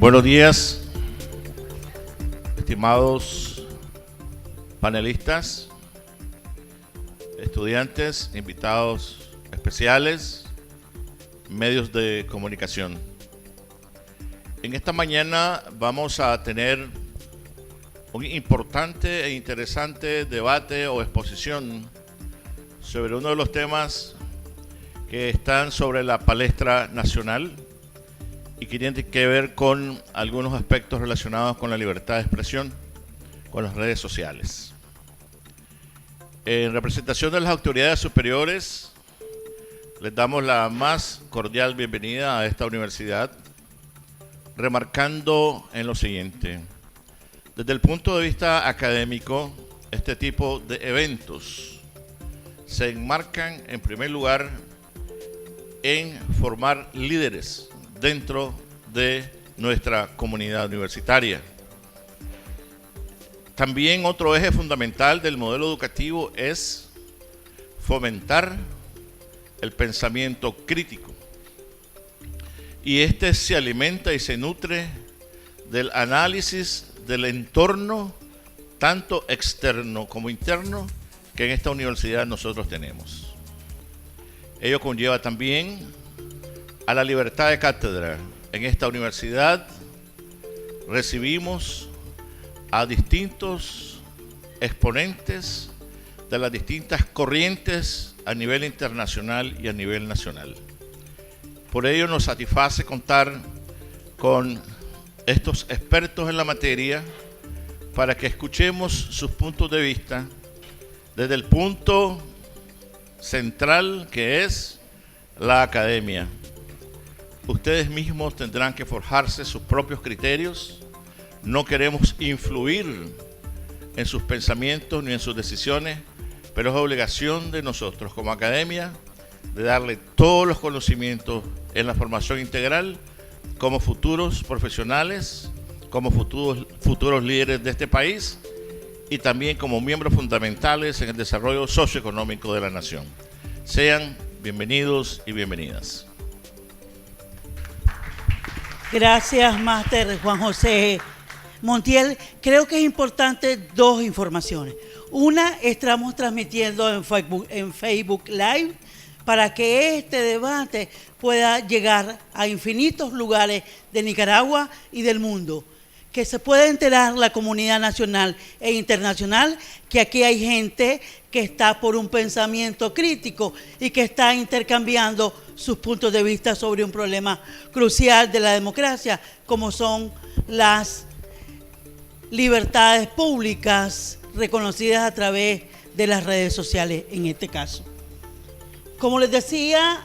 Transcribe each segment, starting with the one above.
Buenos días, estimados panelistas, estudiantes, invitados especiales, medios de comunicación. En esta mañana vamos a tener un importante e interesante debate o exposición sobre uno de los temas que están sobre la palestra nacional y que tienen que ver con algunos aspectos relacionados con la libertad de expresión, con las redes sociales. En representación de las autoridades superiores, les damos la más cordial bienvenida a esta universidad, remarcando en lo siguiente: desde el punto de vista académico, este tipo de eventos se enmarcan en primer lugar en formar líderes dentro de nuestra comunidad universitaria. También otro eje fundamental del modelo educativo es fomentar el pensamiento crítico. Y este se alimenta y se nutre del análisis del entorno, tanto externo como interno, que en esta universidad nosotros tenemos. Ello conlleva también a la libertad de cátedra. En esta universidad recibimos a distintos exponentes de las distintas corrientes a nivel internacional y a nivel nacional. Por ello nos satisface contar con estos expertos en la materia para que escuchemos sus puntos de vista desde el punto central que es la academia. Ustedes mismos tendrán que forjarse sus propios criterios. No queremos influir en sus pensamientos ni en sus decisiones, pero es obligación de nosotros como academia de darle todos los conocimientos en la formación integral como futuros profesionales, como futuros líderes de este país y también como miembros fundamentales en el desarrollo socioeconómico de la nación. Sean bienvenidos y bienvenidas. Gracias, máster Juan José Montiel. Creo que es importante dos informaciones. Una, estamos transmitiendo en Facebook Live para que este debate pueda llegar a infinitos lugares de Nicaragua y del mundo. Que se pueda enterar la comunidad nacional e internacional que aquí hay gente que está por un pensamiento crítico y que está intercambiando sus puntos de vista sobre un problema crucial de la democracia, como son las libertades públicas reconocidas a través de las redes sociales en este caso. Como les decía,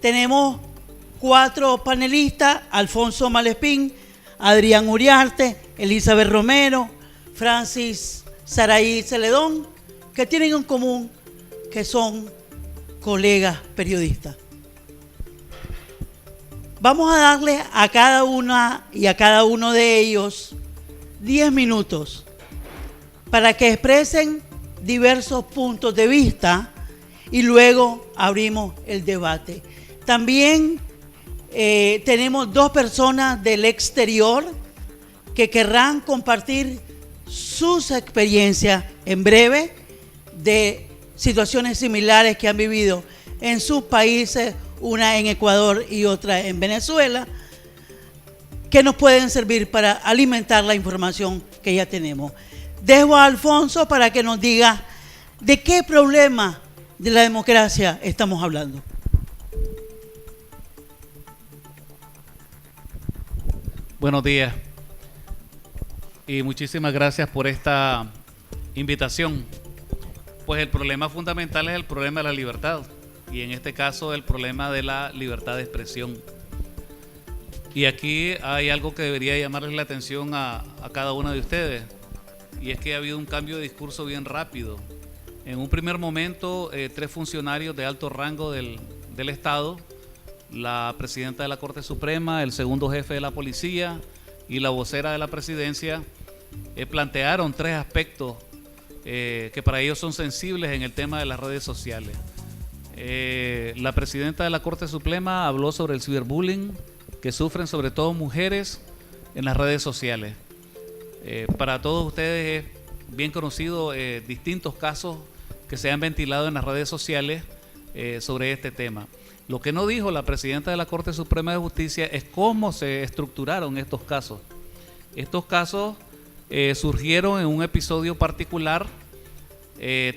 tenemos 4 panelistas: Alfonso Malespín, Adrián Uriarte, Elizabeth Romero, Francis Saraí Celedón, que tienen en común que son colegas periodistas. Vamos a darle a cada una y a cada uno de ellos 10 minutos para que expresen diversos puntos de vista y luego abrimos el debate. También tenemos 2 personas del exterior que querrán compartir sus experiencias en breve de situaciones similares que han vivido en sus países, una en Ecuador y otra en Venezuela, que nos pueden servir para alimentar la información que ya tenemos. Dejo a Alfonso para que nos diga de qué problema de la democracia estamos hablando. Buenos días y muchísimas gracias por esta invitación. Pues el problema fundamental es el problema de la libertad y en este caso el problema de la libertad de expresión. Y aquí hay algo que debería llamarles la atención a cada uno de ustedes, y es que ha habido un cambio de discurso bien rápido. En un primer momento, 3 funcionarios de alto rango del Estado, la presidenta de la Corte Suprema, el segundo jefe de la policía y la vocera de la presidencia, plantearon 3 aspectos que para ellos son sensibles en el tema de las redes sociales. La presidenta de la Corte Suprema habló sobre el ciberbullying que sufren sobre todo mujeres en las redes sociales. Para todos ustedes es bien conocido distintos casos que se han ventilado en las redes sociales sobre este tema. Lo que no dijo la presidenta de la Corte Suprema de Justicia es cómo se estructuraron estos casos. Estos casos surgieron en un episodio particular,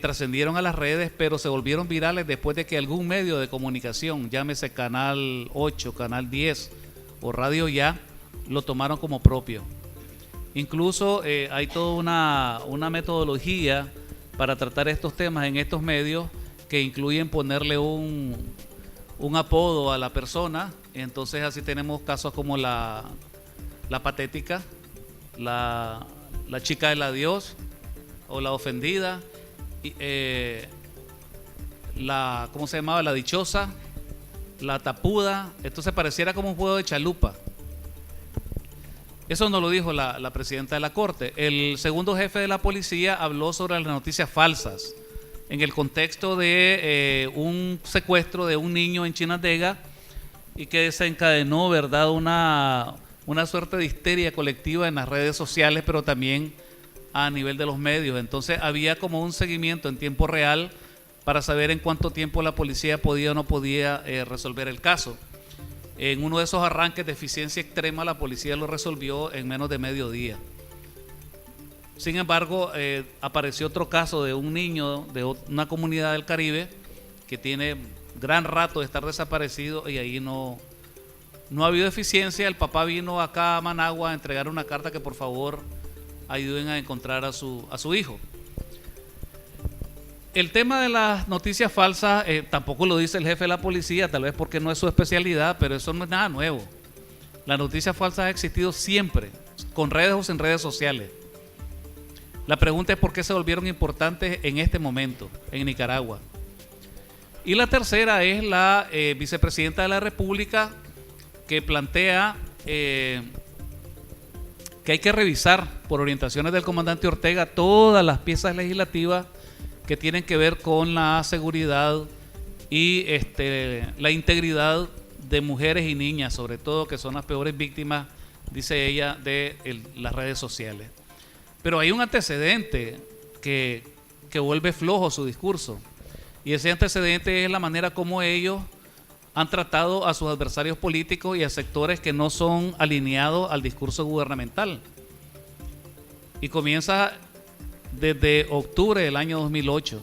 trascendieron a las redes, pero se volvieron virales después de que algún medio de comunicación, llámese Canal 8, Canal 10 o Radio Ya, lo tomaron como propio. Incluso hay toda una metodología para tratar estos temas en estos medios que incluyen ponerle un apodo a la persona. Entonces así tenemos casos como la patética, la chica del adiós o la ofendida, ¿cómo se llamaba? La dichosa, la tapuda. Entonces pareciera como un juego de chalupa. Eso no lo dijo la presidenta de la Corte. El segundo jefe de la policía habló sobre las noticias falsas en el contexto de un secuestro de un niño en Chinandega y que desencadenó, ¿verdad?, una suerte de histeria colectiva en las redes sociales, pero también a nivel de los medios. Entonces había como un seguimiento en tiempo real para saber en cuánto tiempo la policía podía o no podía resolver el caso. En uno de esos arranques de eficiencia extrema, la policía lo resolvió en menos de medio día. Sin embargo, apareció otro caso de un niño de una comunidad del Caribe que tiene gran rato de estar desaparecido y ahí no ha habido eficiencia. El papá vino acá a Managua a entregar una carta que por favor ayuden a encontrar a su hijo. El tema de las noticias falsas tampoco lo dice el jefe de la policía, tal vez porque no es su especialidad, pero eso no es nada nuevo. Las noticias falsas han existido siempre, con redes o sin redes sociales. La pregunta es por qué se volvieron importantes en este momento, en Nicaragua. Y la tercera es la vicepresidenta de la República, que plantea que hay que revisar, por orientaciones del comandante Ortega, todas las piezas legislativas que tienen que ver con la seguridad y la integridad de mujeres y niñas, sobre todo, que son las peores víctimas, dice ella, de las redes sociales. Pero hay un antecedente que vuelve flojo su discurso, y ese antecedente es la manera como ellos han tratado a sus adversarios políticos y a sectores que no son alineados al discurso gubernamental. Y comienza desde octubre del año 2008,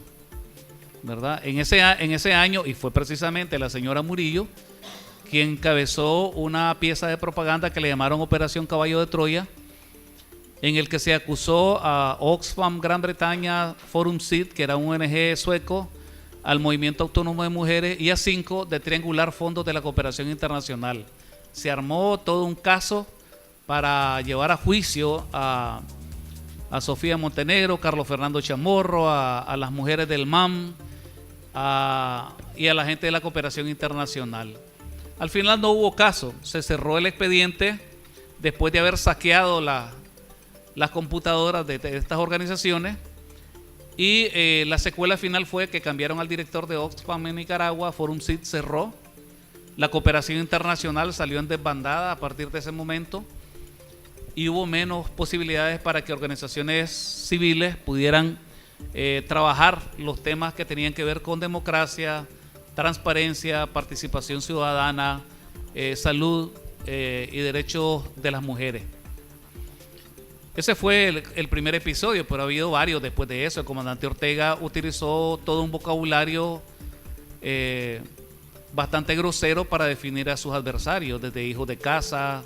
¿verdad? En ese año, y fue precisamente la señora Murillo quien encabezó una pieza de propaganda que le llamaron Operación Caballo de Troya, en el que se acusó a Oxfam Gran Bretaña, Forum Cid, que era un ONG sueco, al Movimiento Autónomo de Mujeres y a 5 de triangular fondos de la cooperación internacional. Se armó todo un caso para llevar a juicio a Sofía Montenegro, Carlos Fernando Chamorro, a las mujeres del MAM y a la gente de la cooperación internacional. Al final no hubo caso, se cerró el expediente después de haber saqueado las computadoras de estas organizaciones, y la secuela final fue que cambiaron al director de Oxfam en Nicaragua. Forum Cid cerró, la cooperación internacional salió en desbandada a partir de ese momento, y hubo menos posibilidades para que organizaciones civiles pudieran trabajar los temas que tenían que ver con democracia, transparencia, participación ciudadana, salud y derechos de las mujeres. Ese fue el primer episodio, pero ha habido varios después de eso. El comandante Ortega utilizó todo un vocabulario bastante grosero para definir a sus adversarios, desde hijos de casa,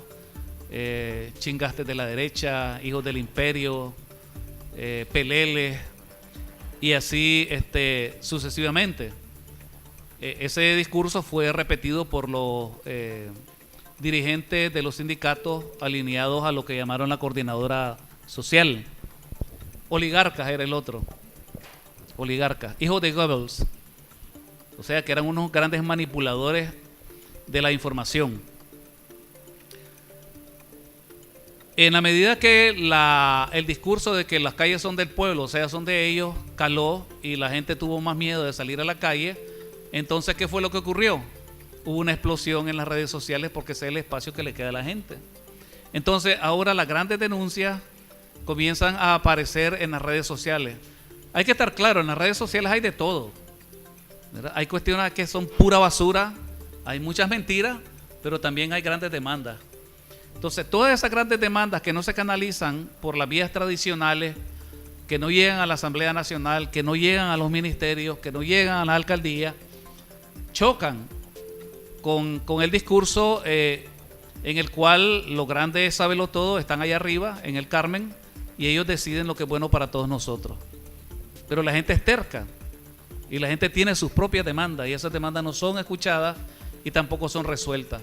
chingastes de la derecha, hijos del imperio, peleles, y así sucesivamente. Ese discurso fue repetido por los dirigentes de los sindicatos alineados a lo que llamaron la coordinadora social. Oligarcas era el otro. Oligarcas, hijos de Goebbels. O sea que eran unos grandes manipuladores de la información. En la medida que el discurso de que las calles son del pueblo, o sea, son de ellos, caló y la gente tuvo más miedo de salir a la calle, entonces, ¿qué fue lo que ocurrió? Hubo una explosión en las redes sociales porque ese es el espacio que le queda a la gente. Entonces ahora las grandes denuncias comienzan a aparecer en las redes sociales. Hay que estar claro, en las redes sociales hay de todo, ¿verdad? Hay cuestiones que son pura basura, hay muchas mentiras, pero también hay grandes demandas. Entonces todas esas grandes demandas que no se canalizan por las vías tradicionales, que no llegan a la Asamblea Nacional, que no llegan a los ministerios, que no llegan a la alcaldía, chocan con el discurso en el cual los grandes sabelotodos están allá arriba, en el Carmen, y ellos deciden lo que es bueno para todos nosotros. Pero la gente es terca y la gente tiene sus propias demandas y esas demandas no son escuchadas y tampoco son resueltas.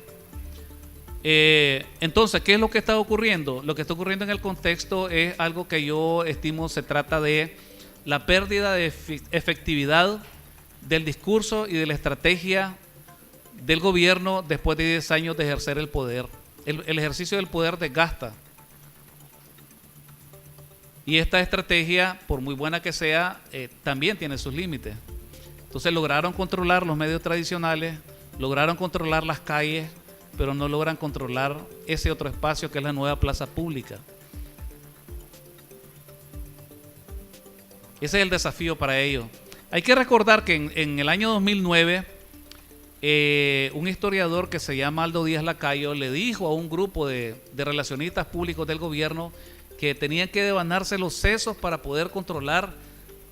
Entonces, ¿qué es lo que está ocurriendo? Lo que está ocurriendo en el contexto es algo que yo estimo se trata de la pérdida de efectividad del discurso y de la estrategia del gobierno después de 10 años de ejercer el poder. El ejercicio del poder desgasta. Y esta estrategia, por muy buena que sea, también tiene sus límites. Entonces lograron controlar los medios tradicionales, lograron controlar las calles, pero no logran controlar ese otro espacio que es la nueva plaza pública. Ese es el desafío para ellos. Hay que recordar que en el año 2009, un historiador que se llama Aldo Díaz Lacayo le dijo a un grupo de relacionistas públicos del gobierno que tenían que devanarse los sesos para poder controlar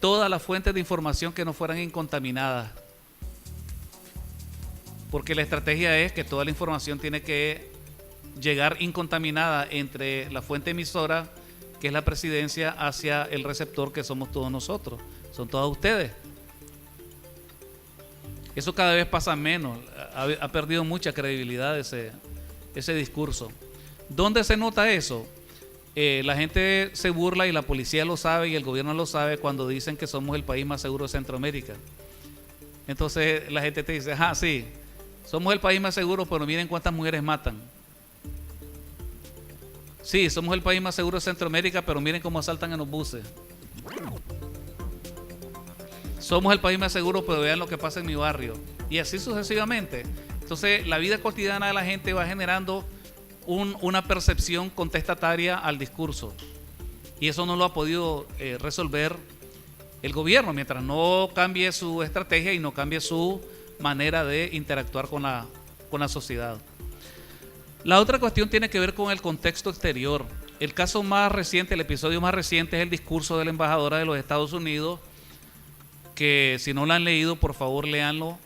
todas las fuentes de información que no fueran incontaminadas. Porque la estrategia es que toda la información tiene que llegar incontaminada entre la fuente emisora, que es la presidencia, hacia el receptor, que somos todos nosotros, son todos ustedes. Eso cada vez pasa menos, ha perdido mucha credibilidad ese discurso. ¿Dónde se nota eso? La gente se burla y la policía lo sabe y el gobierno lo sabe cuando dicen que somos el país más seguro de Centroamérica. Entonces la gente te dice, sí, somos el país más seguro, pero miren cuántas mujeres matan. Sí, somos el país más seguro de Centroamérica, pero miren cómo asaltan en los buses. Somos el país más seguro, pero vean lo que pasa en mi barrio. Y así sucesivamente. Entonces la vida cotidiana de la gente va generando una percepción contestataria al discurso. Y eso no lo ha podido resolver el gobierno, mientras no cambie su estrategia y no cambie su manera de interactuar con la sociedad. La otra cuestión tiene que ver con el contexto exterior. El caso más reciente, el episodio más reciente es el discurso de la embajadora de los Estados Unidos, que si no lo han leído, por favor léanlo.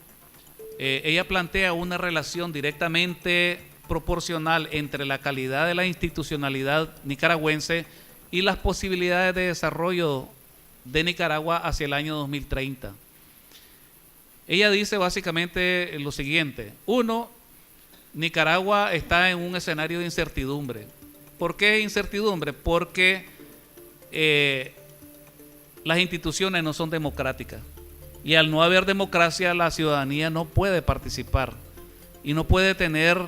Ella plantea una relación directamente proporcional entre la calidad de la institucionalidad nicaragüense y las posibilidades de desarrollo de Nicaragua hacia el año 2030. Ella dice básicamente lo siguiente: uno, Nicaragua está en un escenario de incertidumbre. ¿Por qué incertidumbre? Porque las instituciones no son democráticas y al no haber democracia la ciudadanía no puede participar y no puede tener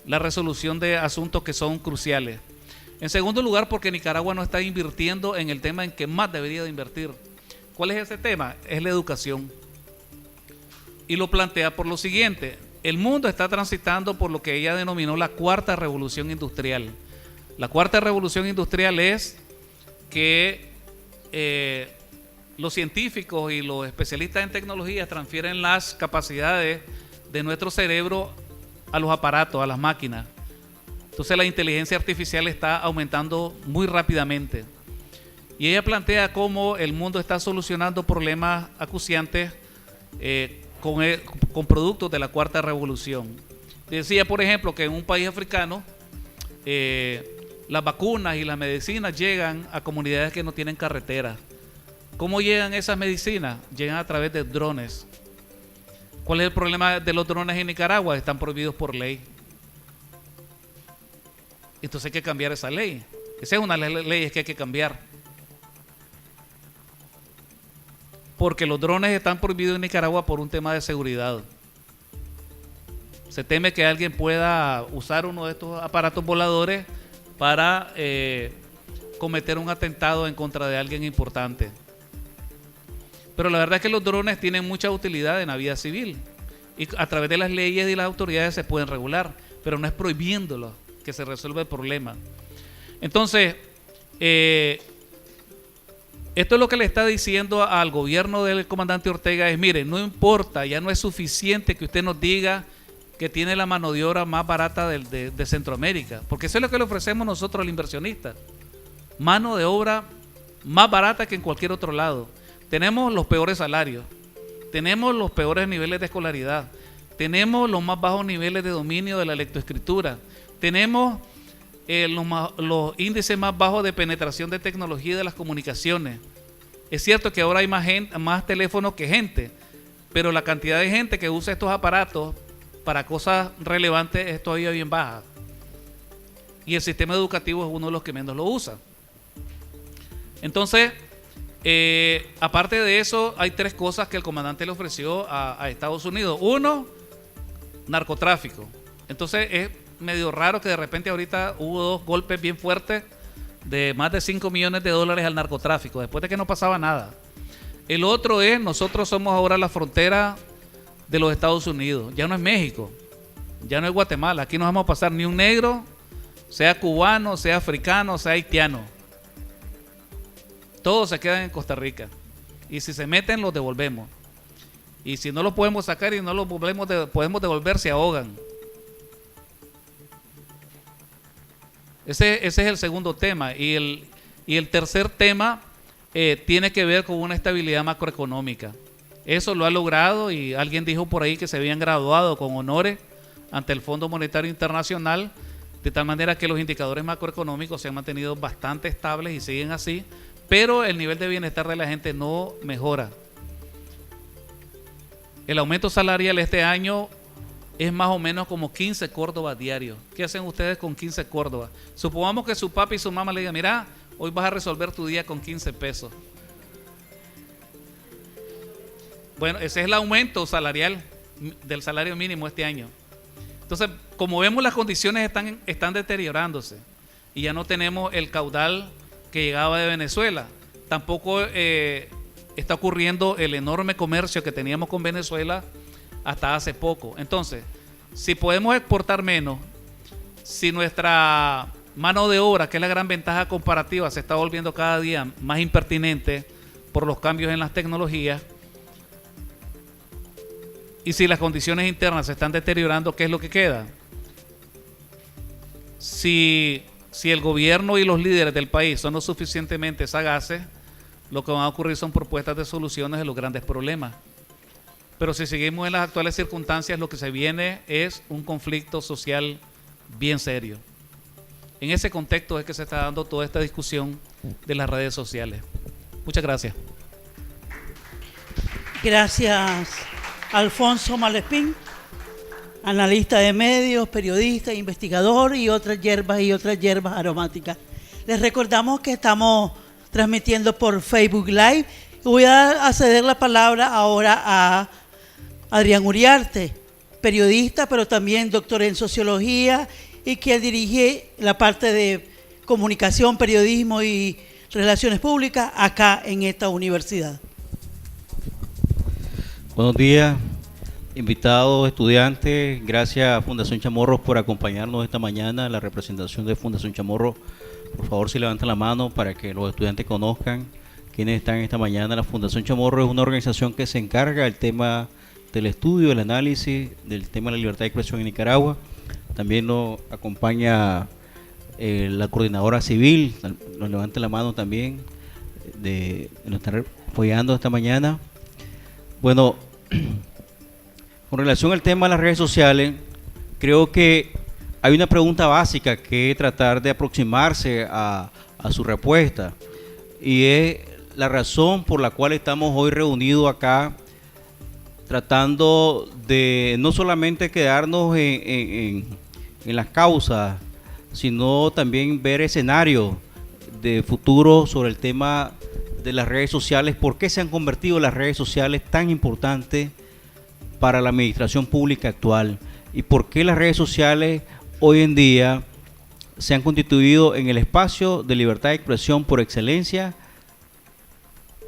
la resolución de asuntos que son cruciales. En segundo lugar, porque Nicaragua no está invirtiendo en el tema en que más debería de invertir. ¿Cuál es ese tema? Es la educación. Y lo plantea por lo siguiente: el mundo está transitando por lo que ella denominó la cuarta revolución industrial. La cuarta revolución industrial es que los científicos y los especialistas en tecnología transfieren las capacidades de nuestro cerebro a los aparatos, a las máquinas. Entonces la inteligencia artificial está aumentando muy rápidamente. Y ella plantea cómo el mundo está solucionando problemas acuciantes con productos de la cuarta revolución. Decía, por ejemplo, que en un país africano las vacunas y las medicinas llegan a comunidades que no tienen carreteras. ¿Cómo llegan esas medicinas? Llegan a través de drones. ¿Cuál es el problema de los drones en Nicaragua? Están prohibidos por ley. Entonces hay que cambiar esa ley. Esa es una de las leyes que hay que cambiar. Porque los drones están prohibidos en Nicaragua por un tema de seguridad. Se teme que alguien pueda usar uno de estos aparatos voladores para cometer un atentado en contra de alguien importante. Pero la verdad es que los drones tienen mucha utilidad en la vida civil y a través de las leyes y las autoridades se pueden regular, pero no es prohibiéndolos que se resuelva el problema. Entonces, esto es lo que le está diciendo al gobierno del comandante Ortega es, mire, no importa, ya no es suficiente que usted nos diga que tiene la mano de obra más barata de Centroamérica, porque eso es lo que le ofrecemos nosotros al inversionista, mano de obra más barata que en cualquier otro lado. Tenemos los peores salarios, tenemos los peores niveles de escolaridad, tenemos los más bajos niveles de dominio de la lectoescritura, tenemos los índices más bajos de penetración de tecnología y de las comunicaciones. Es cierto que ahora hay más teléfonos que gente, pero la cantidad de gente que usa estos aparatos para cosas relevantes es todavía bien baja. Y el sistema educativo es uno de los que menos lo usa. Entonces, aparte de eso, hay 3 cosas que el comandante le ofreció a Estados Unidos. Uno, narcotráfico. Entonces es medio raro que de repente ahorita hubo 2 golpes bien fuertes de más de $5 millones al narcotráfico, después de que no pasaba nada. El otro es, nosotros somos ahora la frontera de los Estados Unidos, ya no es México, ya no es Guatemala, aquí no vamos a pasar ni un negro, sea cubano, sea africano, sea haitiano. Todos se quedan en Costa Rica, y si se meten los devolvemos, y si no los podemos sacar y no los podemos devolver, se ahogan. Ese es el segundo tema. Y el tercer tema tiene que ver con una estabilidad macroeconómica. Eso lo ha logrado, y alguien dijo por ahí que se habían graduado con honores ante el Fondo Monetario Internacional, de tal manera que los indicadores macroeconómicos se han mantenido bastante estables y siguen así, pero el nivel de bienestar de la gente no mejora. El aumento salarial este año es más o menos como 15 córdobas diarios. ¿Qué hacen ustedes con 15 córdobas? Supongamos que su papi y su mamá le digan, mira, hoy vas a resolver tu día con 15 pesos. Bueno, ese es el aumento salarial del salario mínimo este año. Entonces, como vemos, las condiciones están deteriorándose y ya no tenemos el caudal que llegaba de Venezuela. Tampoco está ocurriendo el enorme comercio que teníamos con Venezuela hasta hace poco. Entonces, si podemos exportar menos, si nuestra mano de obra, que es la gran ventaja comparativa, se está volviendo cada día más impertinente por los cambios en las tecnologías, y si las condiciones internas se están deteriorando, ¿qué es lo que queda? Si el gobierno y los líderes del país son lo suficientemente sagaces, lo que van a ocurrir son propuestas de soluciones de los grandes problemas. Pero si seguimos en las actuales circunstancias, lo que se viene es un conflicto social bien serio. En ese contexto es que se está dando toda esta discusión de las redes sociales. Muchas gracias. Gracias, Alfonso Malespín, analista de medios, periodista, investigador y otras hierbas aromáticas. Les recordamos que estamos transmitiendo por Facebook Live. Voy a ceder la palabra ahora a Adrián Uriarte, periodista, pero también doctor en sociología y que dirige la parte de comunicación, periodismo y relaciones públicas acá en esta universidad. Buenos días, invitados, estudiantes. Gracias a Fundación Chamorro por acompañarnos esta mañana. La representación de Fundación Chamorro, por favor, si levantan la mano para que los estudiantes conozcan quiénes están esta mañana. La Fundación Chamorro es una organización que se encarga del tema del estudio, del análisis, del tema de la libertad de expresión en Nicaragua. También nos acompaña la coordinadora civil, nos levanta la mano también, nos están apoyando esta mañana. Bueno, con relación al tema de las redes sociales, creo que hay una pregunta básica que es tratar de aproximarse a su respuesta, y es la razón por la cual estamos hoy reunidos acá, tratando de no solamente quedarnos en las causas, sino también ver escenarios de futuro sobre el tema de las redes sociales. ¿Por qué se han convertido las redes sociales tan importantes para la administración pública actual? ¿Y por qué las redes sociales hoy en día se han constituido en el espacio de libertad de expresión por excelencia,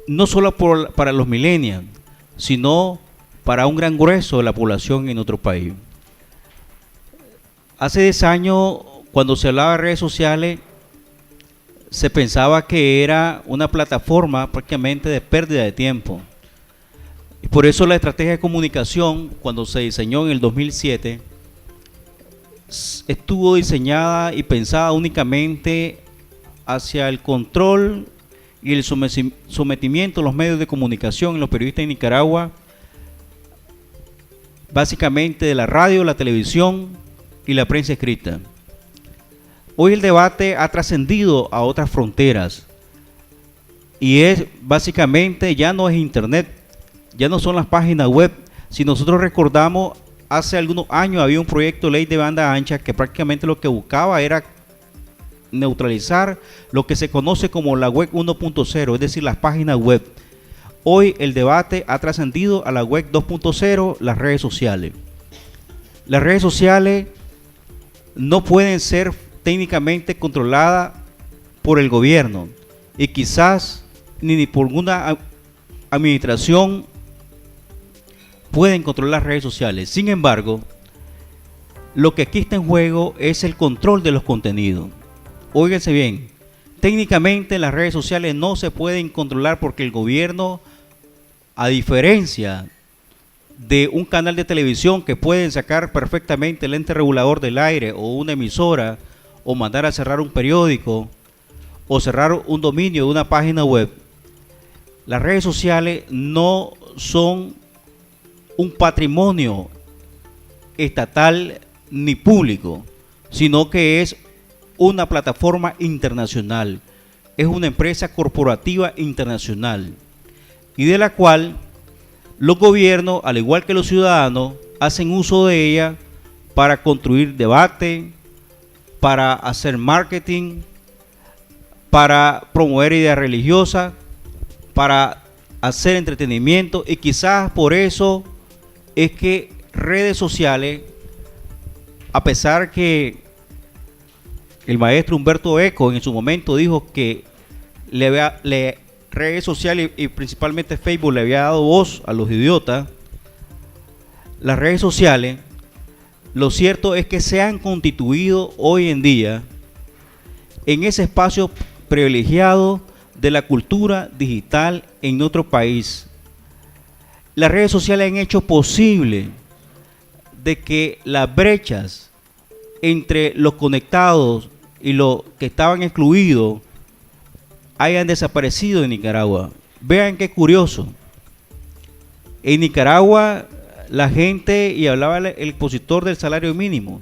no solo para los millennials, sino para un gran grueso de la población en nuestro país? Hace 10 años, cuando se hablaba de redes sociales, se pensaba que era una plataforma prácticamente de pérdida de tiempo. Y por eso la estrategia de comunicación, cuando se diseñó en el 2007, estuvo diseñada y pensada únicamente hacia el control y el sometimiento de los medios de comunicación en los periodistas de Nicaragua, básicamente de la radio, la televisión y la prensa escrita. Hoy el debate ha trascendido a otras fronteras y es básicamente, ya no es internet, ya no son las páginas web. Si nosotros recordamos, hace algunos años había un proyecto de ley de banda ancha que prácticamente lo que buscaba era neutralizar lo que se conoce como la web 1.0, es decir, las páginas web. Hoy el debate ha trascendido a la web 2.0, las redes sociales. Las redes sociales no pueden ser técnicamente controladas por el gobierno y quizás ni por una administración pueden controlar las redes sociales. Sin embargo, lo que aquí está en juego es el control de los contenidos. Óiganse bien, técnicamente las redes sociales no se pueden controlar porque el gobierno, a diferencia de un canal de televisión que pueden sacar perfectamente el ente regulador del aire o una emisora, o mandar a cerrar un periódico, o cerrar un dominio de una página web, las redes sociales no son un patrimonio estatal ni público, sino que es una plataforma internacional, es una empresa corporativa internacional y de la cual los gobiernos, al igual que los ciudadanos, hacen uso de ella para construir debate, para hacer marketing, para promover ideas religiosas, para hacer entretenimiento, y quizás por eso es que redes sociales, a pesar que el maestro Humberto Eco en su momento dijo que redes sociales y principalmente Facebook le había dado voz a los idiotas, las redes sociales, lo cierto es que se han constituido hoy en día en ese espacio privilegiado de la cultura digital en nuestro país. Las redes sociales han hecho posible de que las brechas entre los conectados y los que estaban excluidos hayan desaparecido en Nicaragua. Vean qué curioso. En Nicaragua la gente, y hablaba el expositor del salario mínimo,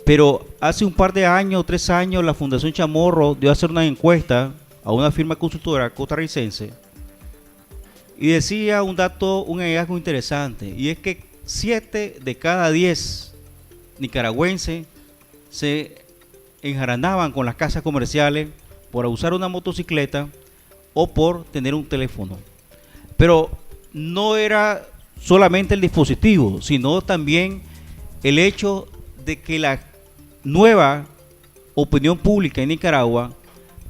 pero hace un par de años, 3 años, la Fundación Chamorro dio a hacer una encuesta a una firma consultora costarricense y decía un dato, un hallazgo interesante, y es que 7 de cada 10 nicaragüenses se enjaranaban con las casas comerciales por usar una motocicleta o por tener un teléfono. Pero no era solamente el dispositivo, sino también el hecho de que la nueva opinión pública en Nicaragua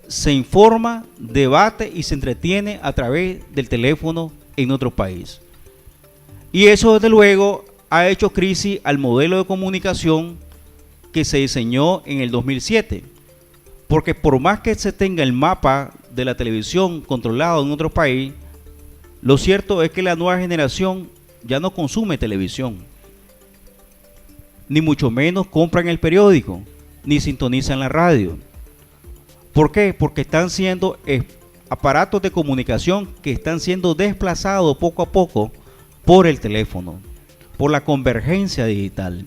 se informa, debate y se entretiene a través del teléfono en nuestro país. Y eso desde luego ha hecho crisis al modelo de comunicación que se diseñó en el 2007, porque por más que se tenga el mapa de la televisión controlado en otro país, lo cierto es que la nueva generación ya no consume televisión, ni mucho menos compran el periódico, ni sintonizan la radio. ¿Por qué? Porque están siendo aparatos de comunicación que están siendo desplazados poco a poco por el teléfono, por la convergencia digital.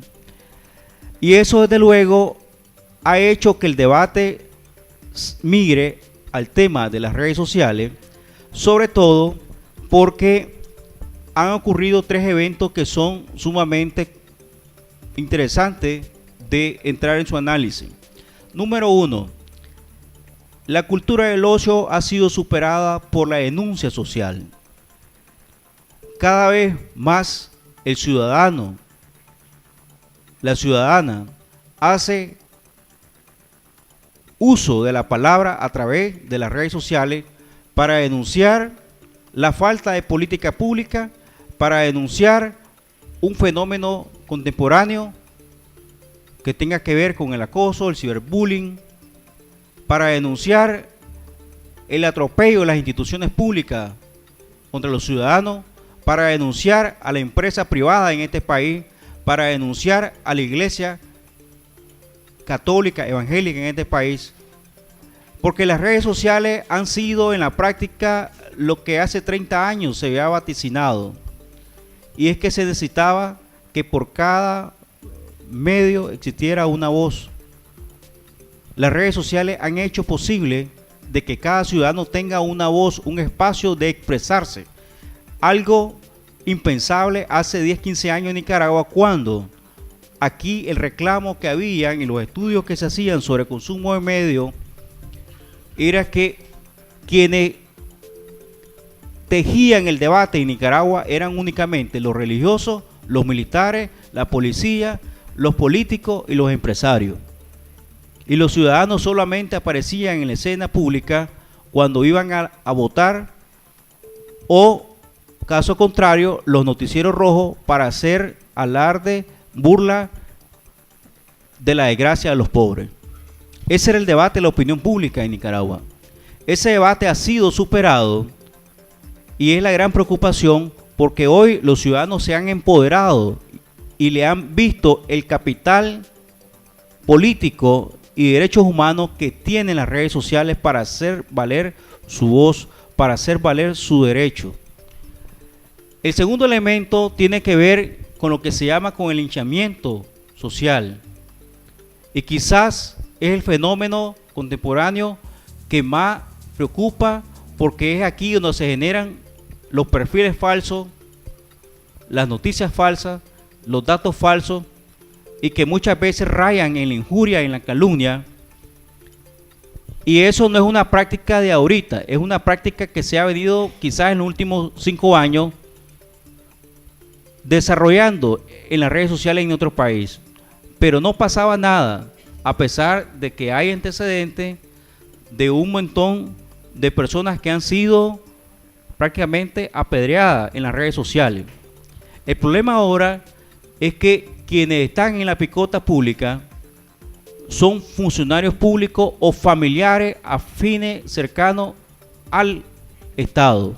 Y eso desde luego ha hecho que el debate migre al tema de las redes sociales, sobre todo porque han ocurrido 3 eventos que son sumamente interesantes de entrar en su análisis. Número 1, la cultura del ocio ha sido superada por la denuncia social. Cada vez más el ciudadano, la ciudadana, hace uso de la palabra a través de las redes sociales para denunciar la falta de política pública, para denunciar un fenómeno contemporáneo que tenga que ver con el acoso, el ciberbullying, para denunciar el atropello de las instituciones públicas contra los ciudadanos, para denunciar a la empresa privada en este país, para denunciar a la iglesia católica, evangélica en este país, porque las redes sociales han sido en la práctica lo que hace 30 años se había vaticinado, y es que se necesitaba que por cada medio existiera una voz. Las redes sociales han hecho posible de que cada ciudadano tenga una voz, un espacio de expresarse, algo impensable hace 10, 15 años en Nicaragua, cuando aquí el reclamo que había en los estudios que se hacían sobre consumo de medios era que quienes tejían el debate en Nicaragua eran únicamente los religiosos, los militares, la policía, los políticos y los empresarios. Y los ciudadanos solamente aparecían en la escena pública cuando iban a votar, o, caso contrario, los noticieros rojos para hacer alarde, burla de la desgracia de los pobres. Ese era el debate de la opinión pública en Nicaragua. Ese debate ha sido superado y es la gran preocupación, porque hoy los ciudadanos se han empoderado y le han visto el capital político y derechos humanos que tienen las redes sociales para hacer valer su voz, para hacer valer su derecho. El segundo elemento tiene que ver con lo que se llama con el linchamiento social, y quizás es el fenómeno contemporáneo que más preocupa, porque es aquí donde se generan los perfiles falsos, las noticias falsas, los datos falsos, y que muchas veces rayan en la injuria, en la calumnia. Y eso no es una práctica de ahorita, es una práctica que se ha venido quizás en los últimos 5 años desarrollando en las redes sociales en nuestro país. Pero no pasaba nada, a pesar de que hay antecedentes de un montón de personas que han sido prácticamente apedreadas en las redes sociales. El problema ahora es que quienes están en la picota pública son funcionarios públicos o familiares afines, cercanos al Estado.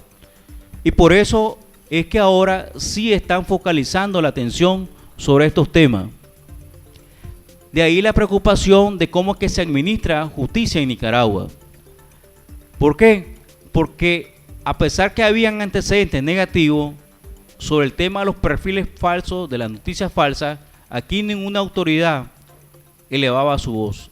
Y por eso es que ahora sí están focalizando la atención sobre estos temas. De ahí la preocupación de cómo es que se administra justicia en Nicaragua. ¿Por qué? Porque a pesar que habían antecedentes negativos sobre el tema de los perfiles falsos, de las noticias falsas, aquí ninguna autoridad elevaba su voz.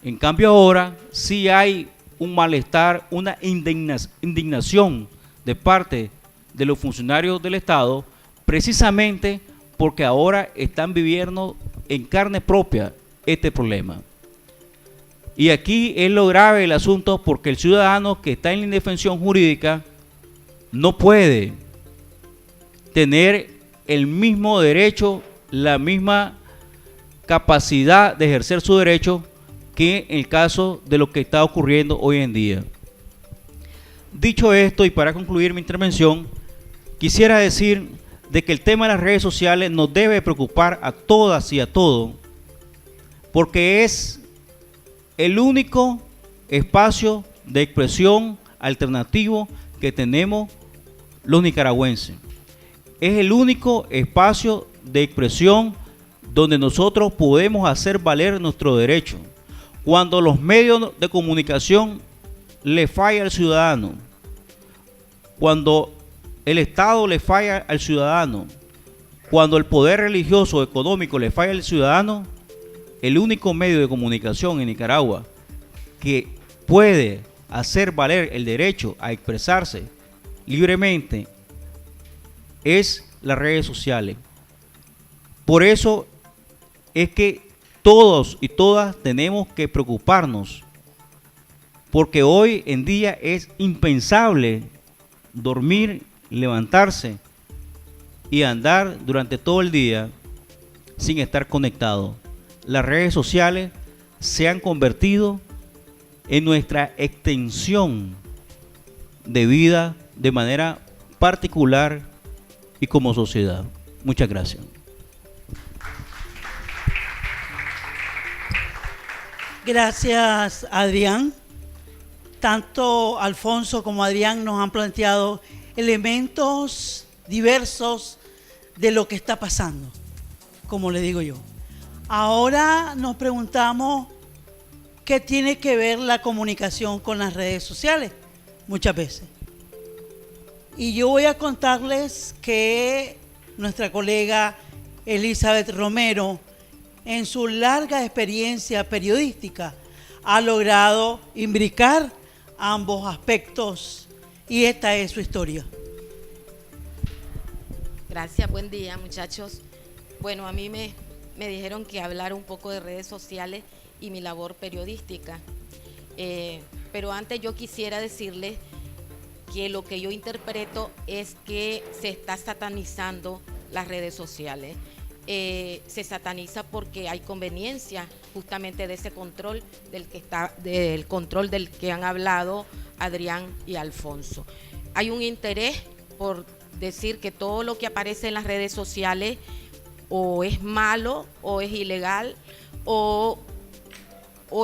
En cambio ahora sí hay un malestar, una indignación de parte de los funcionarios del Estado, precisamente porque ahora están viviendo en carne propia este problema. Y aquí es lo grave del asunto, porque el ciudadano que está en la indefensión jurídica no puede tener el mismo derecho, la misma capacidad de ejercer su derecho que en el caso de lo que está ocurriendo hoy en día. Dicho esto, y para concluir mi intervención, quisiera decir de que el tema de las redes sociales nos debe preocupar a todas y a todos, porque es el único espacio de expresión alternativo que tenemos los nicaragüenses. Es el único espacio de expresión donde nosotros podemos hacer valer nuestro derecho. Cuando los medios de comunicación le falla al ciudadano, cuando el Estado le falla al ciudadano, cuando el poder religioso o económico le falla al ciudadano, el único medio de comunicación en Nicaragua que puede hacer valer el derecho a expresarse libremente es las redes sociales. Por eso es que todos y todas tenemos que preocuparnos, porque hoy en día es impensable dormir, levantarse y andar durante todo el día sin estar conectado. Las redes sociales se han convertido en nuestra extensión de vida de manera particular y como sociedad. Muchas gracias. Gracias, Adrián. Tanto Alfonso como Adrián nos han planteado elementos diversos de lo que está pasando, como le digo yo. Ahora nos preguntamos qué tiene que ver la comunicación con las redes sociales, muchas veces. Y yo voy a contarles que nuestra colega Elizabeth Romero, en su larga experiencia periodística, ha logrado imbricar ambos aspectos y esta es su historia. Gracias, buen día, muchachos. Bueno, a mí me dijeron que hablara un poco de redes sociales y mi labor periodística. Pero antes yo quisiera decirles que lo que yo interpreto es que se está satanizando las redes sociales. Se sataniza porque hay conveniencia justamente de ese control del control del que han hablado Adrián y Alfonso. Hay un interés por decir que todo lo que aparece en las redes sociales o es malo o es ilegal o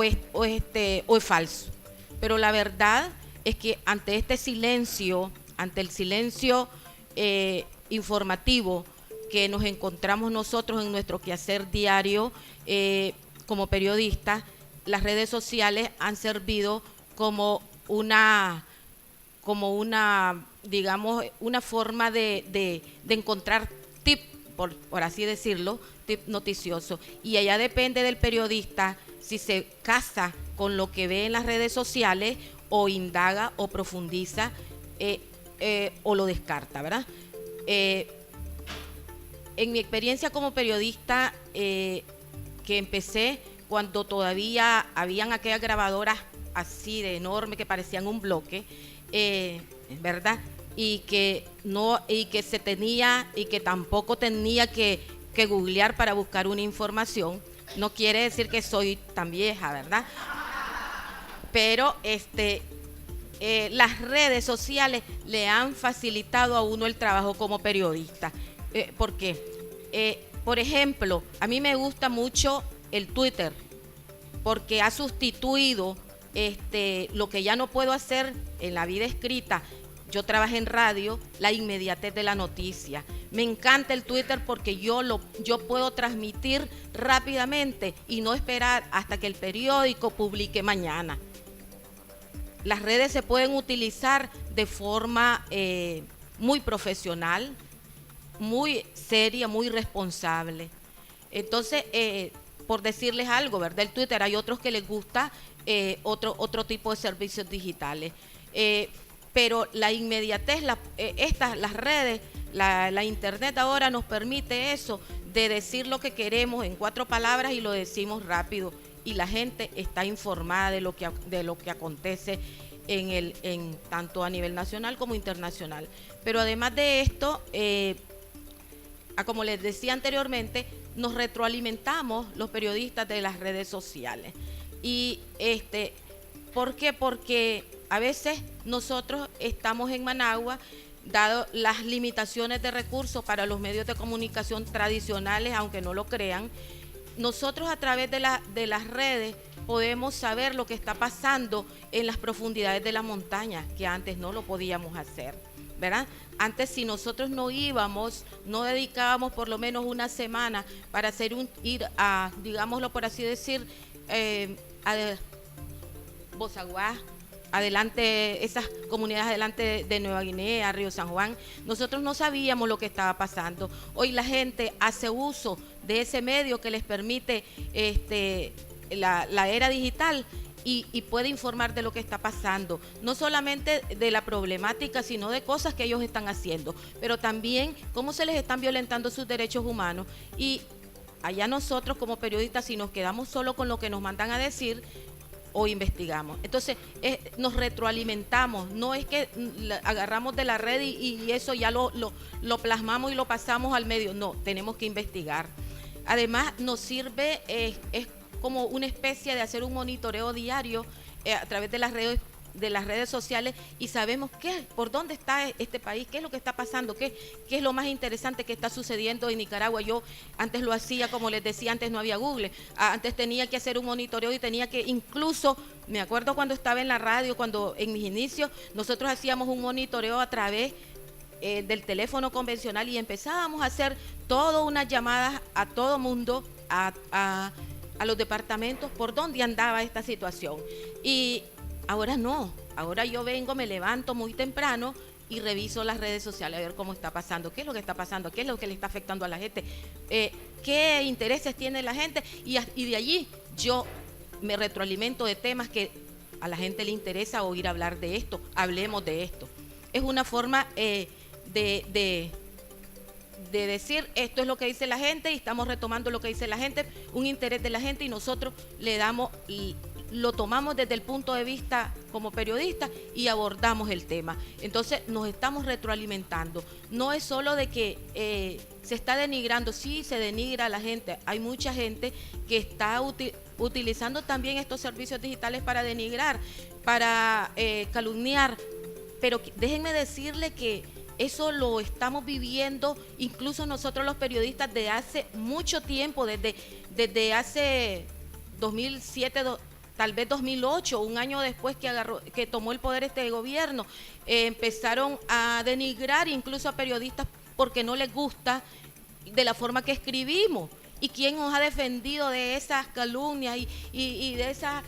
es falso. Pero la verdad es que ante este silencio, ante el silencio informativo que nos encontramos nosotros en nuestro quehacer diario como periodistas, las redes sociales han servido como una digamos, una forma de encontrar tip, por así decirlo, tip noticioso. Y allá depende del periodista si se casa con lo que ve en las redes sociales o indaga o profundiza o lo descarta, ¿verdad? En mi experiencia como periodista, que empecé cuando todavía habían aquellas grabadoras así de enorme que parecían un bloque, ¿verdad? Y que se tenía y que tampoco tenía que googlear para buscar una información. No quiere decir que soy tan vieja, ¿verdad? Pero las redes sociales le han facilitado a uno el trabajo como periodista. ¿Por qué? Por ejemplo, a mí me gusta mucho el Twitter porque ha sustituido lo que ya no puedo hacer en la vida escrita. Yo trabajé en radio, la inmediatez de la noticia. Me encanta el Twitter porque yo puedo transmitir rápidamente y no esperar hasta que el periódico publique mañana. Las redes se pueden utilizar de forma muy profesional, muy seria, muy responsable. Entonces, por decirles algo, ¿verdad? El Twitter, hay otros que les gusta otro tipo de servicios digitales. Pero la inmediatez, las redes, la internet ahora nos permite eso, de decir lo que queremos en 4 palabras y lo decimos rápido. Y la gente está informada de lo que acontece tanto a nivel nacional como internacional. Pero además de esto, como les decía anteriormente, nos retroalimentamos los periodistas de las redes sociales. Y ¿por qué? Porque a veces nosotros estamos en Managua, dado las limitaciones de recursos para los medios de comunicación tradicionales, aunque no lo crean, nosotros a través de las redes podemos saber lo que está pasando en las profundidades de la montaña, que antes no lo podíamos hacer, ¿verdad? Antes, si nosotros no dedicábamos por lo menos una semana para ir a, digámoslo por así decir, a Bozaguá, adelante, esas comunidades adelante de Nueva Guinea, Río San Juan, nosotros no sabíamos lo que estaba pasando. Hoy la gente hace uso de ese medio que les permite la era digital y puede informar de lo que está pasando, no solamente de la problemática, sino de cosas que ellos están haciendo, pero también cómo se les están violentando sus derechos humanos. Y allá nosotros como periodistas, si nos quedamos solo con lo que nos mandan a decir, o investigamos. Entonces, nos retroalimentamos, no es que agarramos de la red y eso ya lo plasmamos y lo pasamos al medio, no, tenemos que investigar. Además, nos sirve, es como una especie de hacer un monitoreo diario a través de las de las redes sociales y sabemos por dónde está este país, qué es lo que está pasando, qué es lo más interesante que está sucediendo en Nicaragua. Yo antes lo hacía, como les decía, antes no había Google, antes tenía que hacer un monitoreo y tenía que incluso, me acuerdo cuando estaba en la radio, cuando en mis inicios, nosotros hacíamos un monitoreo a través del teléfono convencional y empezábamos a hacer todas unas llamadas a todo mundo, a los departamentos por dónde andaba esta situación. Y ahora no, ahora yo vengo, me levanto muy temprano y reviso las redes sociales a ver cómo está pasando, qué es lo que está pasando, qué es lo que le está afectando a la gente, qué intereses tiene la gente y de allí yo me retroalimento de temas que a la gente le interesa oír hablar de esto, hablemos de esto. Es una forma de decir esto es lo que dice la gente y estamos retomando lo que dice la gente, un interés de la gente y nosotros le damos y lo tomamos desde el punto de vista como periodistas y abordamos el tema. Entonces nos estamos retroalimentando. No es solo de que se está denigrando, sí se denigra a la gente. Hay mucha gente que está utilizando también estos servicios digitales para denigrar, para calumniar, pero déjenme decirle que eso lo estamos viviendo incluso nosotros los periodistas de hace mucho tiempo, desde hace 2007, tal vez 2008, un año después que tomó el poder este gobierno, empezaron a denigrar incluso a periodistas porque no les gusta de la forma que escribimos. ¿Y quién nos ha defendido de esas calumnias y de esas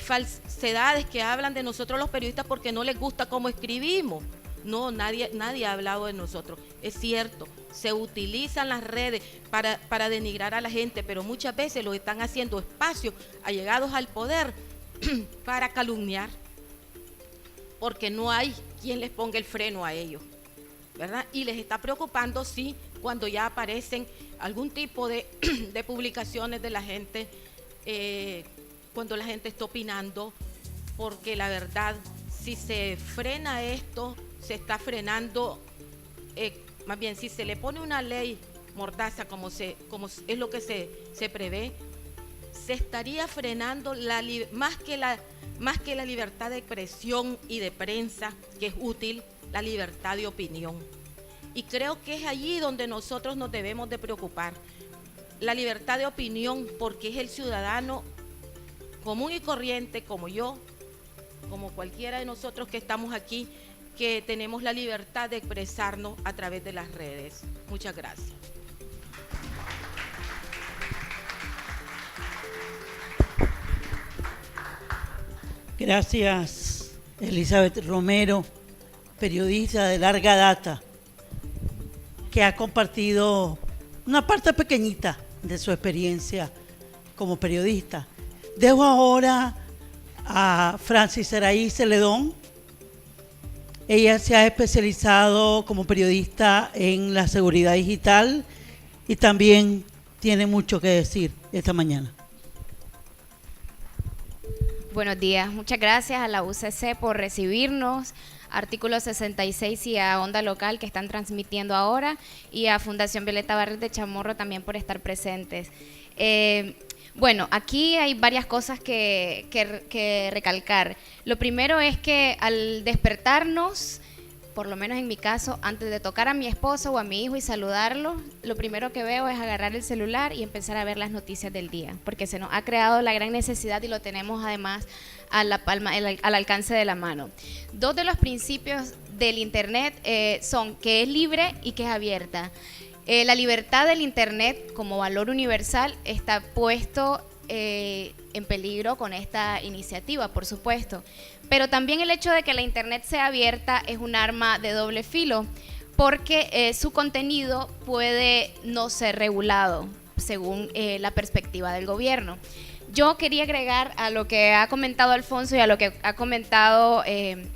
falsedades que hablan de nosotros los periodistas porque no les gusta cómo escribimos? No, nadie ha hablado de nosotros. Es cierto, se utilizan las redes para denigrar a la gente, pero muchas veces lo están haciendo espacios allegados al poder para calumniar, porque no hay quien les ponga el freno a ellos, ¿verdad? Y les está preocupando, sí, cuando ya aparecen algún tipo de publicaciones de la gente, cuando la gente está opinando, porque la verdad, si se frena esto, se está frenando, más bien si se le pone una ley mordaza como es lo que se prevé, se estaría frenando más que la libertad de expresión y de prensa, que es útil, la libertad de opinión. Y creo que es allí donde nosotros nos debemos de preocupar, la libertad de opinión, porque es el ciudadano común y corriente como yo, como cualquiera de nosotros que estamos aquí, que tenemos la libertad de expresarnos a través de las redes. Muchas gracias. Gracias, Elizabeth Romero, periodista de larga data, que ha compartido una parte pequeñita de su experiencia como periodista. Dejo ahora a Francis Saraí Celedón. Ella se ha especializado como periodista en la seguridad digital y también tiene mucho que decir esta mañana. Buenos días, muchas gracias a la UCC por recibirnos, Artículo 66 y a Onda Local que están transmitiendo ahora, y a Fundación Violeta Barrios de Chamorro también por estar presentes. Bueno, aquí hay varias cosas que recalcar. Lo primero es que al despertarnos, por lo menos en mi caso, antes de tocar a mi esposo o a mi hijo y saludarlo, lo primero que veo es agarrar el celular y empezar a ver las noticias del día, porque se nos ha creado la gran necesidad y lo tenemos además al alcance de la mano. Dos de los principios del Internet son que es libre y que es abierta. La libertad del Internet como valor universal está puesto en peligro con esta iniciativa, por supuesto. Pero también el hecho de que la Internet sea abierta es un arma de doble filo, porque su contenido puede no ser regulado según la perspectiva del gobierno. Yo quería agregar a lo que ha comentado Alfonso y a lo que ha comentado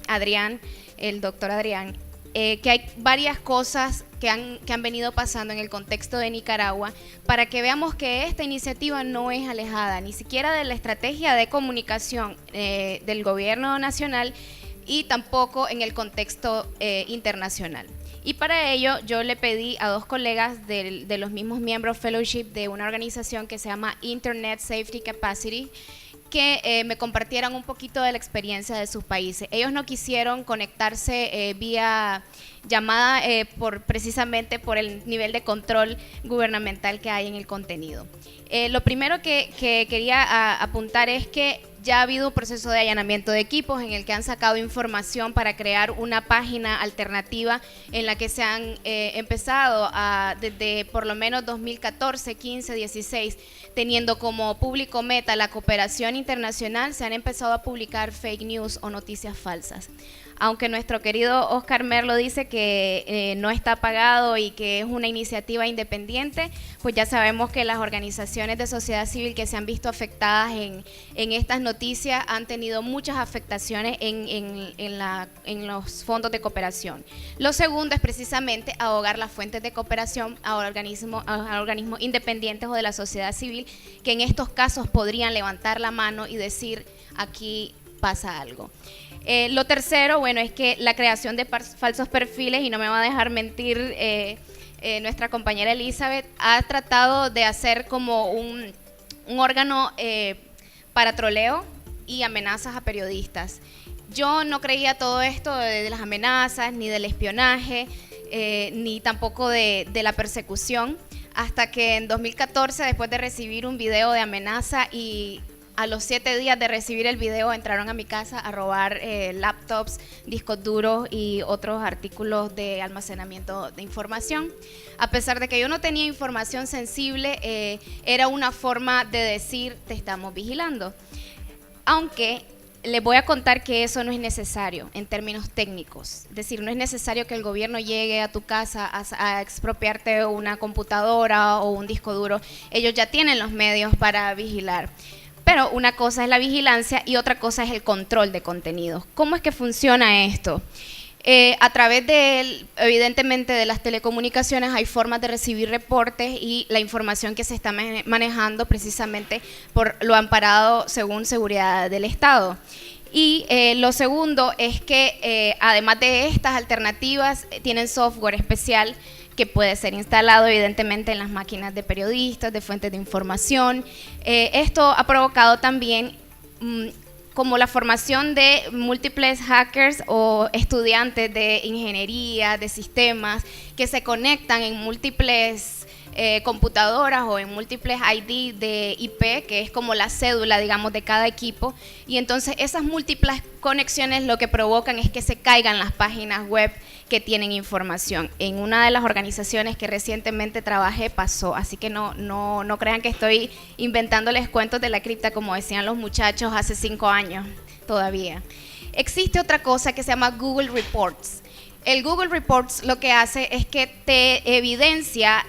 Adrián, el doctor Adrián, que hay varias cosas que han venido pasando en el contexto de Nicaragua para que veamos que esta iniciativa no es alejada ni siquiera de la estrategia de comunicación del gobierno nacional y tampoco en el contexto internacional. Y para ello yo le pedí a dos colegas de los mismos miembros fellowship de una organización que se llama Internet Safety Capacity, que me compartieran un poquito de la experiencia de sus países. Ellos no quisieron conectarse vía llamada precisamente por el nivel de control gubernamental que hay en el contenido. Lo primero que quería apuntar es que ya ha habido un proceso de allanamiento de equipos en el que han sacado información para crear una página alternativa en la que se han empezado desde por lo menos 2014, 15, 16, teniendo como público meta la cooperación internacional, se han empezado a publicar fake news o noticias falsas. Aunque nuestro querido Oscar Merlo dice que no está pagado y que es una iniciativa independiente, pues ya sabemos que las organizaciones de sociedad civil que se han visto afectadas en estas noticias han tenido muchas afectaciones en los fondos de cooperación. Lo segundo es precisamente ahogar las fuentes de cooperación a organismos independientes o de la sociedad civil que en estos casos podrían levantar la mano y decir aquí pasa algo. Lo tercero, bueno, es que la creación de falsos perfiles, y no me va a dejar mentir nuestra compañera Elizabeth, ha tratado de hacer como un órgano para troleo y amenazas a periodistas. Yo no creía todo esto de las amenazas, ni del espionaje, ni tampoco de la persecución, hasta que en 2014, después de recibir un video de amenaza y a los 7 días de recibir el video, entraron a mi casa a robar laptops, discos duros y otros artículos de almacenamiento de información. A pesar de que yo no tenía información sensible, era una forma de decir, te estamos vigilando. Aunque les voy a contar que eso no es necesario en términos técnicos. Es decir, no es necesario que el gobierno llegue a tu casa a expropiarte una computadora o un disco duro. Ellos ya tienen los medios para vigilar. Pero una cosa es la vigilancia y otra cosa es el control de contenidos. ¿Cómo es que funciona esto? A través evidentemente de las telecomunicaciones hay formas de recibir reportes y la información que se está manejando precisamente por lo amparado según seguridad del Estado. Y lo segundo es que además de estas alternativas tienen software especial que puede ser instalado evidentemente en las máquinas de periodistas, de fuentes de información. Esto ha provocado también como la formación de múltiples hackers o estudiantes de ingeniería, de sistemas, que se conectan en múltiples computadoras o en múltiples ID de IP, que es como la cédula, digamos, de cada equipo, y entonces esas múltiples conexiones lo que provocan es que se caigan las páginas web que tienen información. En una de las organizaciones que recientemente trabajé pasó, así que no crean que estoy inventándoles cuentos de la cripta como decían los muchachos hace 5 años todavía. Existe otra cosa que se llama Google Reports. El Google Reports lo que hace es que te evidencia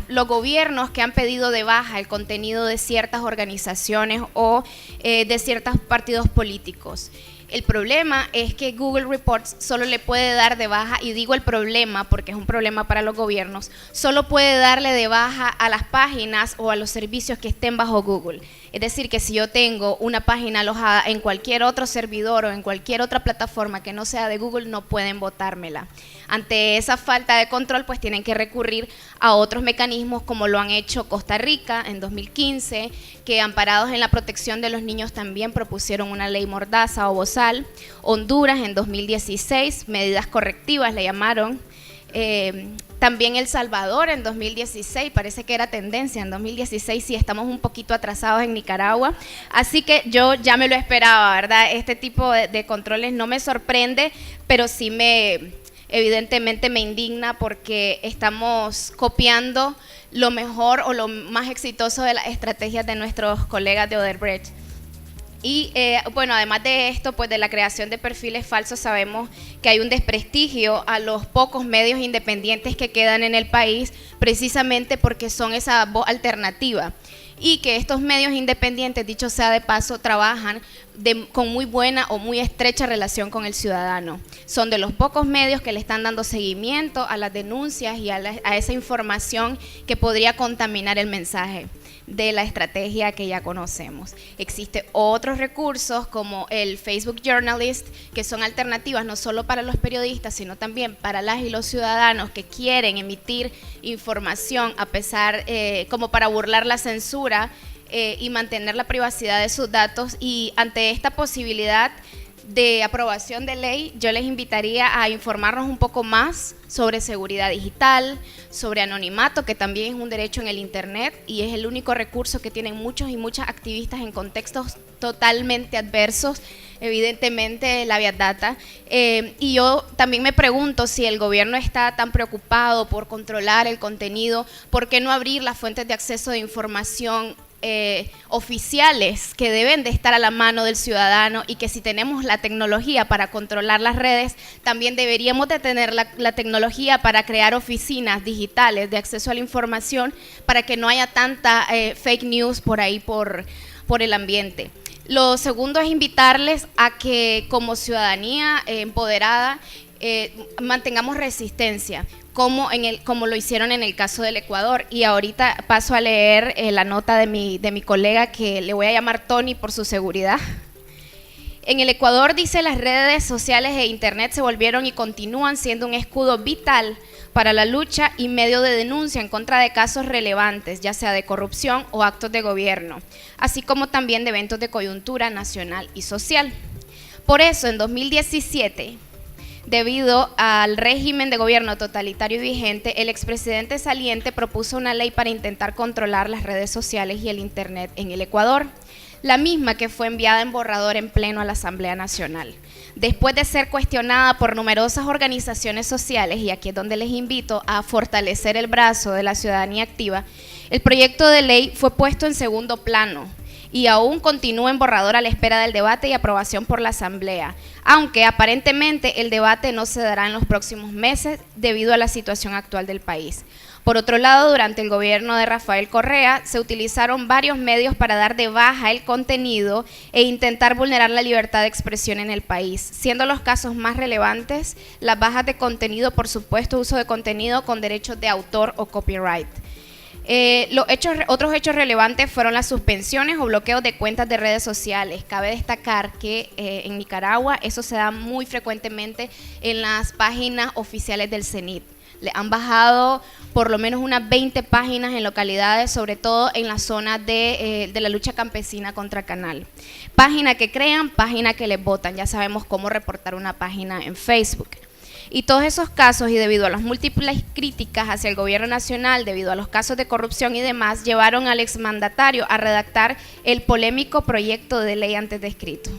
los gobiernos que han pedido de baja el contenido de ciertas organizaciones o de ciertos partidos políticos. El problema es que Google Reports solo le puede dar de baja, y digo el problema porque es un problema para los gobiernos, solo puede darle de baja a las páginas o a los servicios que estén bajo Google. Es decir, que si yo tengo una página alojada en cualquier otro servidor o en cualquier otra plataforma que no sea de Google, no pueden botármela. Ante esa falta de control, pues tienen que recurrir a otros mecanismos como lo han hecho Costa Rica en 2015, que amparados en la protección de los niños también propusieron una ley mordaza o bozal. Honduras en 2016, medidas correctivas le llamaron. También El Salvador en 2016, parece que era tendencia en 2016, sí estamos un poquito atrasados en Nicaragua, así que yo ya me lo esperaba, ¿verdad? Este tipo de controles no me sorprende, pero sí evidentemente me indigna porque estamos copiando lo mejor o lo más exitoso de las estrategias de nuestros colegas de Odebrecht. Y bueno, además de esto, pues de la creación de perfiles falsos, sabemos que hay un desprestigio a los pocos medios independientes que quedan en el país, precisamente porque son esa voz alternativa. Y que estos medios independientes, dicho sea de paso, trabajan con muy buena o muy estrecha relación con el ciudadano. Son de los pocos medios que le están dando seguimiento a las denuncias y a esa información que podría contaminar el mensaje de la estrategia que ya conocemos. Existen otros recursos como el Facebook Journalist, que son alternativas no solo para los periodistas, sino también para las y los ciudadanos que quieren emitir información a pesar, como para burlar la censura, y mantener la privacidad de sus datos. Y ante esta posibilidad de aprobación de ley, yo les invitaría a informarnos un poco más sobre seguridad digital, sobre anonimato, que también es un derecho en el Internet y es el único recurso que tienen muchos y muchas activistas en contextos totalmente adversos, evidentemente la Big Data. Y yo también me pregunto si el gobierno está tan preocupado por controlar el contenido, ¿por qué no abrir las fuentes de acceso de información oficiales que deben de estar a la mano del ciudadano, y que si tenemos la tecnología para controlar las redes, también deberíamos de tener la tecnología para crear oficinas digitales de acceso a la información para que no haya tanta fake news por ahí por el ambiente? Lo segundo es invitarles a que como ciudadanía empoderada mantengamos resistencia, como lo hicieron en el caso del Ecuador. Y ahorita paso a leer la nota de mi colega, que le voy a llamar Tony por su seguridad. En el Ecuador, dice, las redes sociales e Internet se volvieron y continúan siendo un escudo vital para la lucha y medio de denuncia en contra de casos relevantes, ya sea de corrupción o actos de gobierno, así como también de eventos de coyuntura nacional y social. Por eso, en 2017, debido al régimen de gobierno totalitario vigente, el expresidente saliente propuso una ley para intentar controlar las redes sociales y el Internet en el Ecuador, la misma que fue enviada en borrador en pleno a la Asamblea Nacional. Después de ser cuestionada por numerosas organizaciones sociales, y aquí es donde les invito a fortalecer el brazo de la ciudadanía activa, el proyecto de ley fue puesto en segundo plano y aún continúa en borrador a la espera del debate y aprobación por la Asamblea, aunque aparentemente el debate no se dará en los próximos meses debido a la situación actual del país. Por otro lado, durante el gobierno de Rafael Correa se utilizaron varios medios para dar de baja el contenido e intentar vulnerar la libertad de expresión en el país, siendo los casos más relevantes las bajas de contenido por supuesto uso de contenido con derechos de autor o copyright. Otros hechos relevantes fueron las suspensiones o bloqueos de cuentas de redes sociales. Cabe destacar que en Nicaragua eso se da muy frecuentemente en las páginas oficiales del CENIT. Le han bajado por lo menos unas 20 páginas en localidades, sobre todo en la zona de la lucha campesina contra Canal. Página que crean, página que les votan. Ya sabemos cómo reportar una página en Facebook. Y todos esos casos, y debido a las múltiples críticas hacia el gobierno nacional, debido a los casos de corrupción y demás, llevaron al exmandatario a redactar el polémico proyecto de ley antes descrito.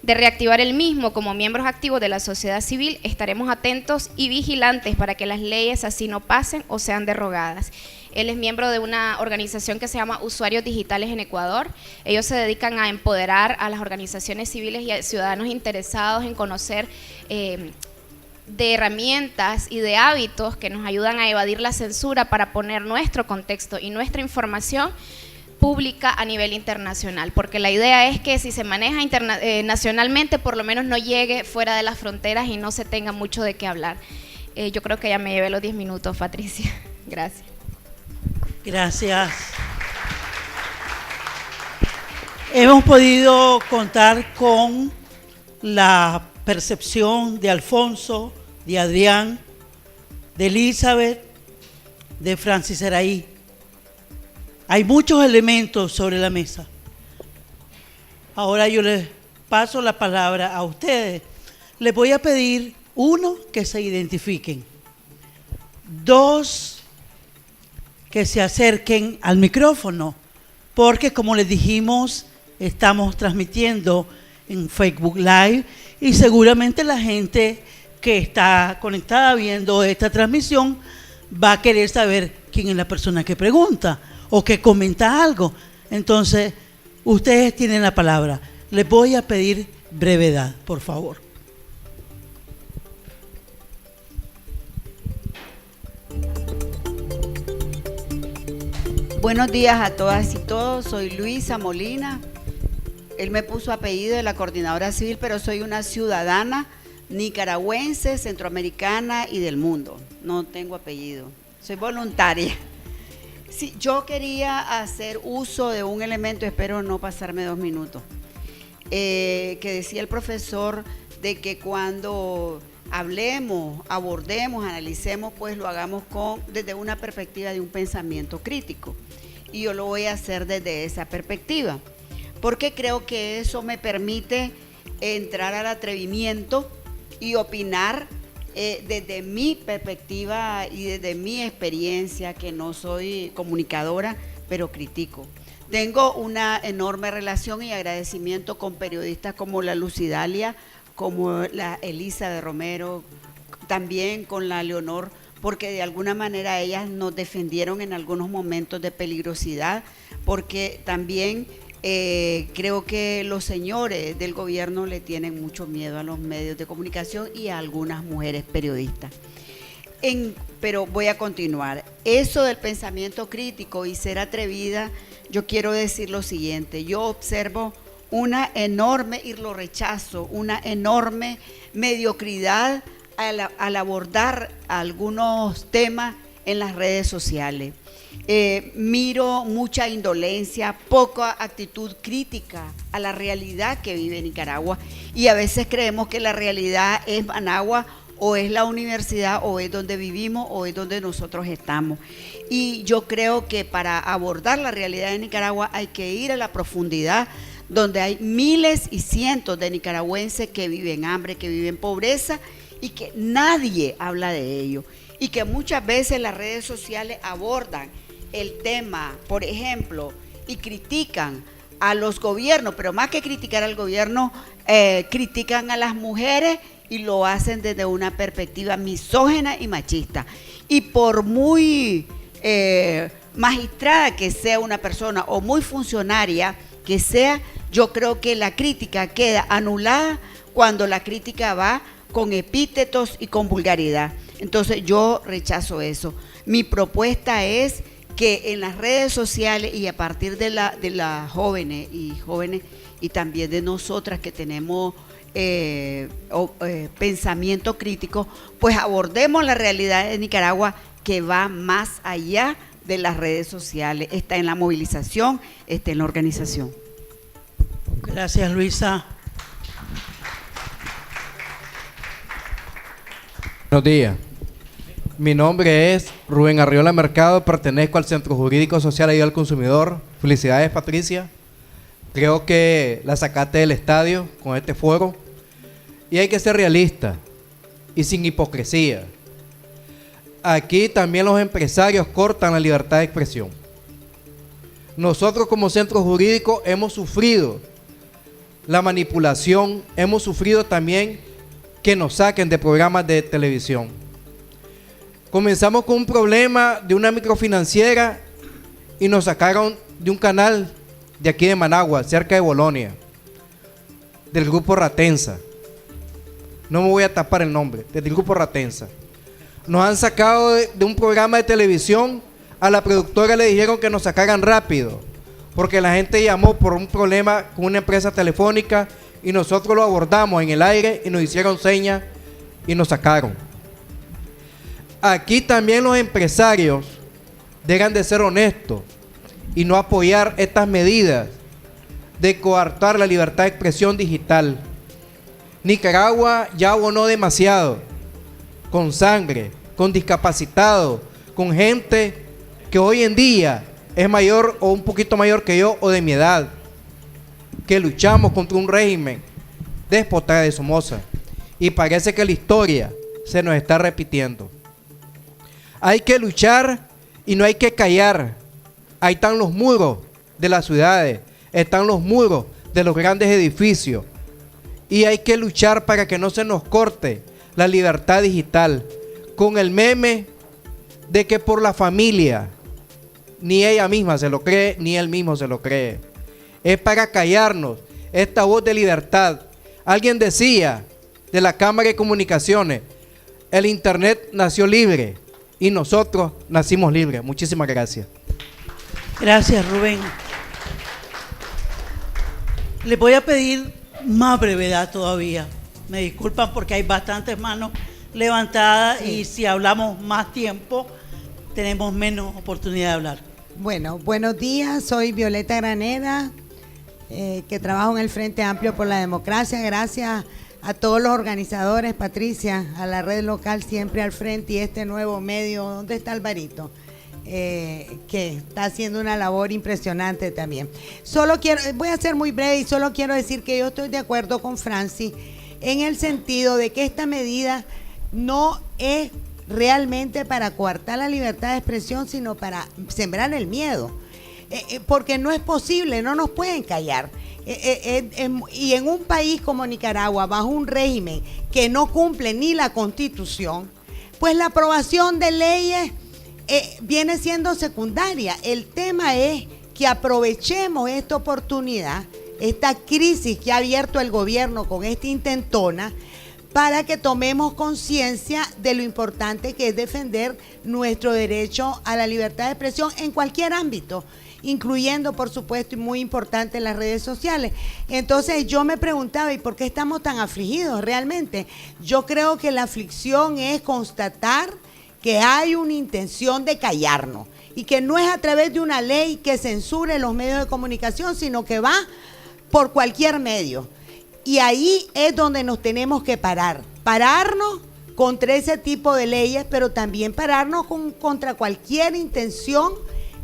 De reactivar el mismo como miembros activos de la sociedad civil, estaremos atentos y vigilantes para que las leyes así no pasen o sean derogadas. Él es miembro de una organización que se llama Usuarios Digitales en Ecuador. Ellos se dedican a empoderar a las organizaciones civiles y a ciudadanos interesados en conocer de herramientas y de hábitos que nos ayudan a evadir la censura para poner nuestro contexto y nuestra información pública a nivel internacional, porque la idea es que si se maneja nacionalmente, por lo menos no llegue fuera de las fronteras y no se tenga mucho de qué hablar. Yo creo que ya me llevé los 10 minutos, Patricia. Gracias. Gracias. Hemos podido contar con la percepción de Alfonso, de Adrián, de Elizabeth, de Francis Eraí. Hay muchos elementos sobre la mesa. Ahora yo les paso la palabra a ustedes. Les voy a pedir, uno, que se identifiquen. Dos, que se acerquen al micrófono, porque como les dijimos, estamos transmitiendo en Facebook Live y seguramente la gente que está conectada viendo esta transmisión va a querer saber quién es la persona que pregunta o que comenta algo. Entonces, ustedes tienen la palabra. Les voy a pedir brevedad, por favor. Buenos días a todas y todos. Soy Luisa Molina. Él me puso apellido de la coordinadora civil, pero soy una ciudadana nicaragüense, centroamericana y del mundo. No tengo apellido. Soy voluntaria. Sí, yo quería hacer uso de un elemento, espero no pasarme 2 minutos, que decía el profesor de que cuando hablemos, abordemos, analicemos, pues lo hagamos desde una perspectiva de un pensamiento crítico. y yo lo voy a hacer desde esa perspectiva, porque creo que eso me permite entrar al atrevimiento y opinar desde mi perspectiva y desde mi experiencia, que no soy comunicadora, pero critico. Tengo una enorme relación y agradecimiento con periodistas como la Lucidalia, como la Elisa de Romero, también con la Leonor, porque de alguna manera ellas nos defendieron en algunos momentos de peligrosidad, porque también creo que los señores del gobierno le tienen mucho miedo a los medios de comunicación y a algunas mujeres periodistas. Pero voy a continuar. Eso del pensamiento crítico y ser atrevida, yo quiero decir lo siguiente: yo observo una enorme, y lo rechazo, una enorme mediocridad al abordar algunos temas en las redes sociales. Miro mucha indolencia, poca actitud crítica a la realidad que vive Nicaragua, y a veces creemos que la realidad es Managua, o es la universidad, o es donde vivimos, o es donde nosotros estamos. Y yo creo que para abordar la realidad de Nicaragua hay que ir a la profundidad, donde hay miles y cientos de nicaragüenses que viven hambre, que viven pobreza, y que nadie habla de ello, y que muchas veces las redes sociales abordan el tema, por ejemplo, y critican a los gobiernos, pero más que criticar al gobierno, critican a las mujeres, y lo hacen desde una perspectiva misógina y machista. Y por muy magistrada que sea una persona, o muy funcionaria que sea, yo creo que la crítica queda anulada cuando la crítica va con epítetos y con vulgaridad. Entonces yo rechazo eso. Mi propuesta es que en las redes sociales, y a partir de las jóvenes y también de nosotras que tenemos pensamiento crítico, pues abordemos la realidad de Nicaragua, que va más allá de las redes sociales. Está en la movilización, está en la organización. Gracias, Luisa. Buenos días. Mi nombre es Rubén Arriola Mercado, pertenezco al Centro Jurídico Social Ayuda al Consumidor. Felicidades, Patricia. Creo que la sacaste del estadio con este foro. Y hay que ser realista y sin hipocresía. Aquí también los empresarios cortan la libertad de expresión. Nosotros como centro jurídico hemos sufrido la manipulación, hemos sufrido también que nos saquen de programas de televisión. Comenzamos con un problema de una microfinanciera y nos sacaron de un canal de aquí de Managua, cerca de Bolonia, del grupo Ratensa. No me voy a tapar el nombre, del grupo Ratensa. Nos han sacado de un programa de televisión. A la productora le dijeron que nos sacaran rápido, porque la gente llamó por un problema con una empresa telefónica, y nosotros lo abordamos en el aire y nos hicieron señas y nos sacaron. Aquí también los empresarios dejan de ser honestos y no apoyar estas medidas de coartar la libertad de expresión digital. Nicaragua ya abonó demasiado, con sangre, con discapacitados, con gente que hoy en día es mayor o un poquito mayor que yo o de mi edad, que luchamos contra un régimen déspota de Somoza, y parece que la historia se nos está repitiendo. Hay que luchar y no hay que callar. Ahí están los muros de las ciudades, están los muros de los grandes edificios, y hay que luchar para que no se nos corte la libertad digital con el meme de que por la familia, ni ella misma se lo cree, ni él mismo se lo cree. Es para callarnos esta voz de libertad. Alguien decía de la Cámara de Comunicaciones, el internet nació libre y nosotros nacimos libres. Muchísimas gracias. Gracias, Rubén. Le voy a pedir más brevedad todavía. Me disculpan porque hay bastantes manos levantadas, y si hablamos más tiempo tenemos menos oportunidad de hablar. Bueno, buenos días, soy Violeta Graneda, que trabajo en el Frente Amplio por la Democracia. Gracias a todos los organizadores, Patricia, a la red local siempre al frente, y este nuevo medio. ¿Dónde está Alvarito? que está haciendo una labor impresionante también. Voy a ser muy breve y solo quiero decir que yo estoy de acuerdo con Francis en el sentido de que esta medida no es realmente para coartar la libertad de expresión, sino para sembrar el miedo, porque no es posible, no nos pueden callar. Y en un país como Nicaragua, bajo un régimen que no cumple ni la Constitución, pues la aprobación de leyes viene siendo secundaria. El tema es que aprovechemos esta oportunidad, esta crisis que ha abierto el gobierno con esta intentona, para que tomemos conciencia de lo importante que es defender nuestro derecho a la libertad de expresión en cualquier ámbito, incluyendo, por supuesto, y muy importante, las redes sociales. Entonces yo me preguntaba, ¿y por qué estamos tan afligidos realmente? Yo creo que la aflicción es constatar que hay una intención de callarnos y que no es a través de una ley que censure los medios de comunicación, sino que va por cualquier medio. Y ahí es donde nos tenemos que pararnos contra ese tipo de leyes, pero también pararnos contra cualquier intención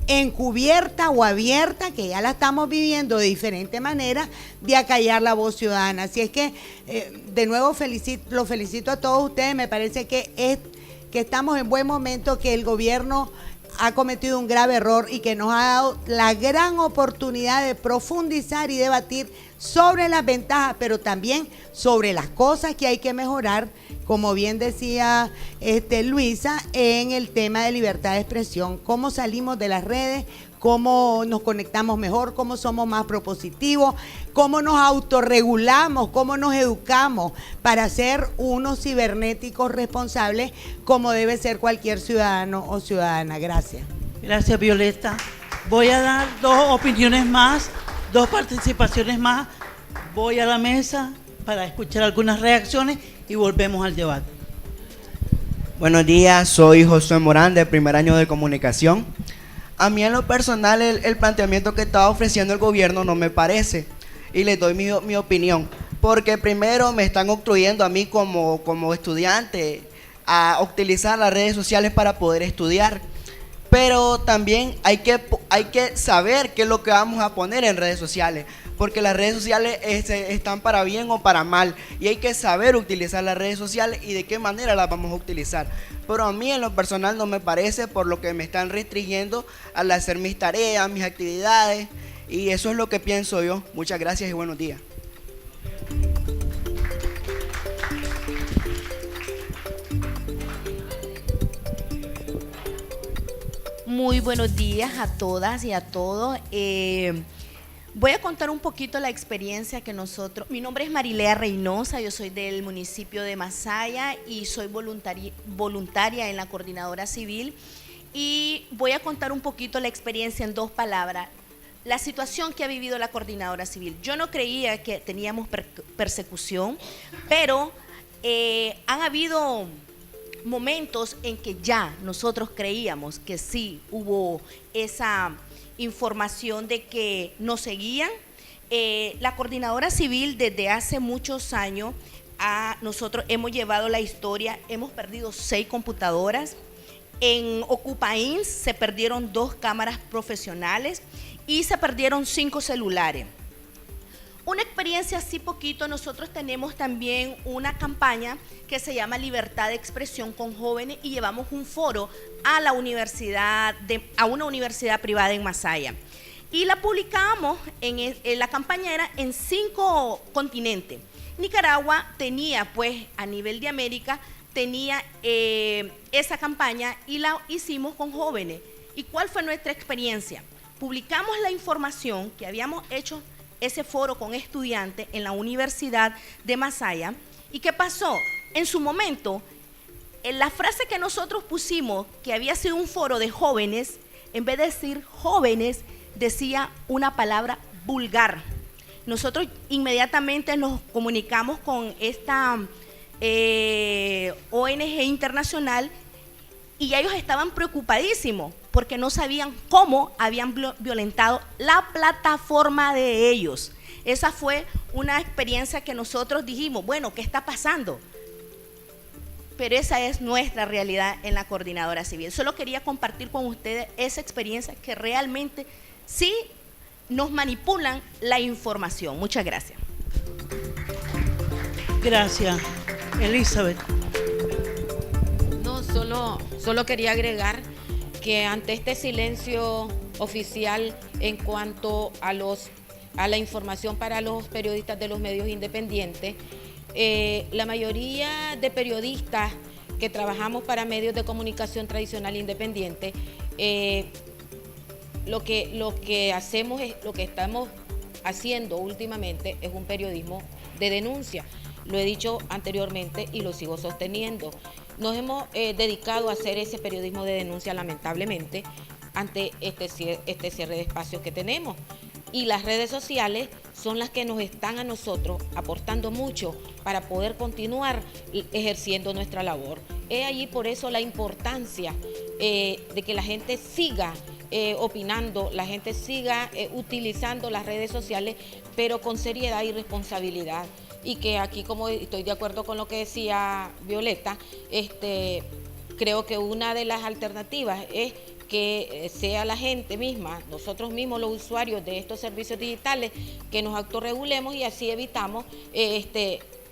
encubierta o abierta, que ya la estamos viviendo de diferente manera, de acallar la voz ciudadana. Así es que, de nuevo, los felicito a todos ustedes. Me parece que estamos en buen momento, que el gobierno ha cometido un grave error y que nos ha dado la gran oportunidad de profundizar y debatir sobre las ventajas, pero también sobre las cosas que hay que mejorar, como bien decía Luisa, en el tema de libertad de expresión, cómo salimos de las redes, cómo nos conectamos mejor, cómo somos más propositivos, cómo nos autorregulamos, cómo nos educamos para ser unos cibernéticos responsables, como debe ser cualquier ciudadano o ciudadana. Gracias. Gracias, Violeta. Voy a dar dos opiniones más, dos participaciones más. Voy a la mesa para escuchar algunas reacciones y volvemos al debate. Buenos días, soy Josué Morán, de primer año de comunicación. A mí en lo personal el planteamiento que está ofreciendo el gobierno no me parece, y les doy mi opinión, porque primero me están obstruyendo a mí como estudiante a utilizar las redes sociales para poder estudiar, pero también hay que saber qué es lo que vamos a poner en redes sociales, porque las redes sociales están para bien o para mal, y hay que saber utilizar las redes sociales y de qué manera las vamos a utilizar. Pero a mí en lo personal no me parece, por lo que me están restringiendo al hacer mis tareas, mis actividades, y eso es lo que pienso yo. Muchas gracias y buenos días. Muy buenos días a todas y a todos. Voy a contar un poquito la experiencia que mi nombre es Marilea Reynosa, yo soy del municipio de Masaya y soy voluntaria en la Coordinadora Civil, y voy a contar un poquito la experiencia en dos palabras. La situación que ha vivido la Coordinadora Civil. Yo no creía que teníamos persecución, pero han habido momentos en que ya nosotros creíamos que sí hubo esa información de que nos seguían. La Coordinadora Civil desde hace muchos años, nosotros hemos llevado la historia, hemos perdido 6 computadoras, en Ocupains se perdieron 2 cámaras profesionales y se perdieron 5 celulares. Una experiencia así poquito, nosotros tenemos también una campaña que se llama Libertad de Expresión con Jóvenes, y llevamos un foro a una universidad privada en Masaya. Y la publicamos, la campaña era en 5 continentes. Nicaragua tenía, pues, a nivel de América, tenía esa campaña y la hicimos con jóvenes. ¿Y cuál fue nuestra experiencia? Publicamos la información que habíamos hecho ese foro con estudiantes en la Universidad de Masaya. ¿Y qué pasó? En su momento, en la frase que nosotros pusimos, que había sido un foro de jóvenes, en vez de decir jóvenes, decía una palabra vulgar. Nosotros inmediatamente nos comunicamos con esta ONG internacional, y ellos estaban preocupadísimos porque no sabían cómo habían violentado la plataforma de ellos. Esa fue una experiencia que nosotros dijimos, bueno, ¿qué está pasando? pero esa es nuestra realidad en la Coordinadora Civil. Solo quería compartir con ustedes esa experiencia que realmente sí nos manipulan la información. Muchas gracias. Gracias. Elizabeth. No, solo quería agregar que ante este silencio oficial en cuanto a la información para los periodistas de los medios independientes, la mayoría de periodistas que trabajamos para medios de comunicación tradicional independiente, lo que hacemos es, lo que estamos haciendo últimamente es un periodismo de denuncia. Lo he dicho anteriormente y lo sigo sosteniendo. Nos hemos dedicado a hacer ese periodismo de denuncia, lamentablemente, ante este cierre de espacios que tenemos. Y las redes sociales son las que nos están a nosotros aportando mucho para poder continuar ejerciendo nuestra labor. Es allí por eso la importancia de que la gente siga opinando, la gente siga utilizando las redes sociales, pero con seriedad y responsabilidad. Y que aquí, como estoy de acuerdo con lo que decía Violeta, creo que una de las alternativas es que sea la gente misma, nosotros mismos los usuarios de estos servicios digitales, que nos autorregulemos y así evitamos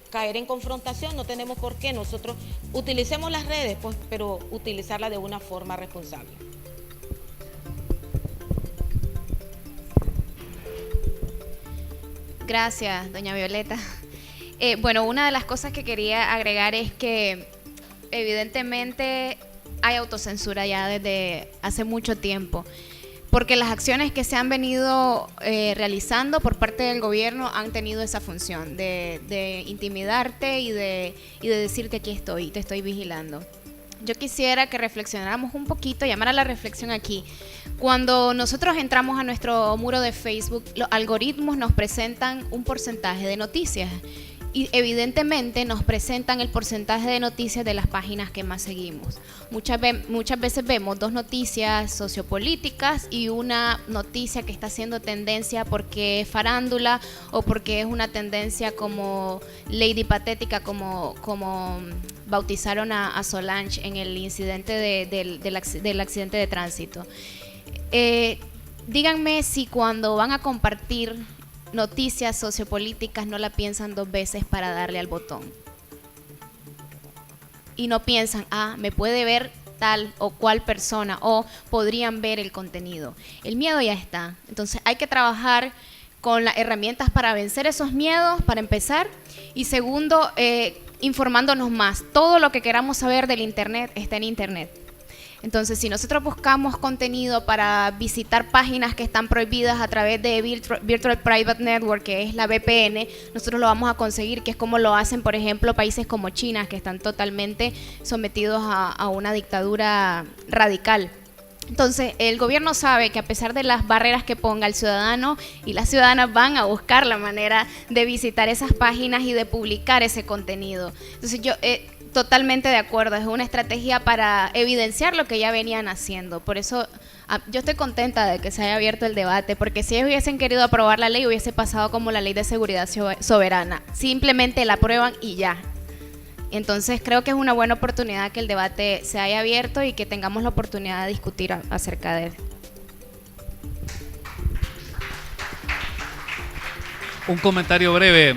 caer en confrontación. No tenemos por qué, nosotros utilicemos las redes, pues, pero utilizarlas de una forma responsable. Gracias, doña Violeta. Bueno, una de las cosas que quería agregar es que evidentemente hay autocensura ya desde hace mucho tiempo, porque las acciones que se han venido realizando por parte del gobierno han tenido esa función de intimidarte y de decirte aquí estoy, te estoy vigilando. Yo quisiera que reflexionáramos un poquito, llamar a la reflexión aquí. Cuando nosotros entramos a nuestro muro de Facebook, los algoritmos nos presentan un porcentaje de noticias y evidentemente nos presentan el porcentaje de noticias de las páginas que más seguimos. Muchas veces vemos dos noticias sociopolíticas y una noticia que está haciendo tendencia porque es farándula o porque es una tendencia como Lady Patética, como bautizaron a Solange en el incidente del accidente de tránsito. Díganme si cuando van a compartir noticias sociopolíticas no la piensan dos veces para darle al botón. Y no piensan, me puede ver tal o cual persona o podrían ver el contenido. El miedo ya está. Entonces hay que trabajar con las herramientas para vencer esos miedos, para empezar. Y segundo, informándonos más. Todo lo que queramos saber del Internet está en Internet. Entonces, si nosotros buscamos contenido para visitar páginas que están prohibidas a través de Virtual Private Network, que es la VPN, nosotros lo vamos a conseguir, que es como lo hacen, por ejemplo, países como China, que están totalmente sometidos a una dictadura radical. Entonces, el gobierno sabe que a pesar de las barreras que ponga el ciudadano y las ciudadanas van a buscar la manera de visitar esas páginas y de publicar ese contenido. Entonces, yo totalmente de acuerdo, es una estrategia para evidenciar lo que ya venían haciendo. Por eso yo estoy contenta de que se haya abierto el debate, porque si ellos hubiesen querido aprobar la ley, hubiese pasado como la Ley de Seguridad Soberana. Simplemente la aprueban y ya. Entonces creo que es una buena oportunidad que el debate se haya abierto y que tengamos la oportunidad de discutir acerca de él. Un comentario breve.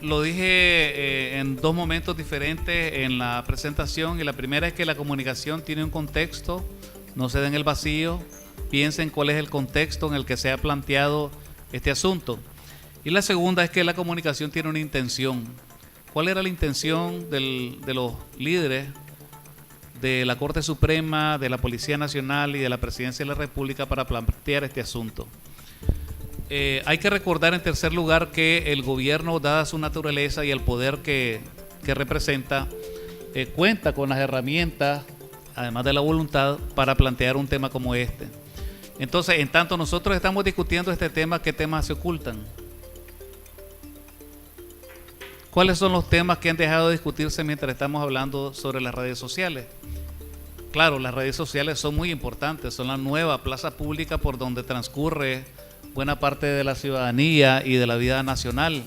Lo dije en dos momentos diferentes en la presentación, y la primera es que la comunicación tiene un contexto, no se den el vacío, piensen cuál es el contexto en el que se ha planteado este asunto. Y la segunda es que la comunicación tiene una intención. ¿Cuál era la intención de los líderes de la Corte Suprema, de la Policía Nacional y de la Presidencia de la República para plantear este asunto? Hay que recordar, en tercer lugar, que el gobierno, dada su naturaleza y el poder que representa, cuenta con las herramientas, además de la voluntad, para plantear un tema como este. Entonces, en tanto nosotros estamos discutiendo este tema, ¿qué temas se ocultan? ¿Cuáles son los temas que han dejado de discutirse mientras estamos hablando sobre las redes sociales? Claro, las redes sociales son muy importantes, son la nueva plaza pública por donde transcurre buena parte de la ciudadanía y de la vida nacional.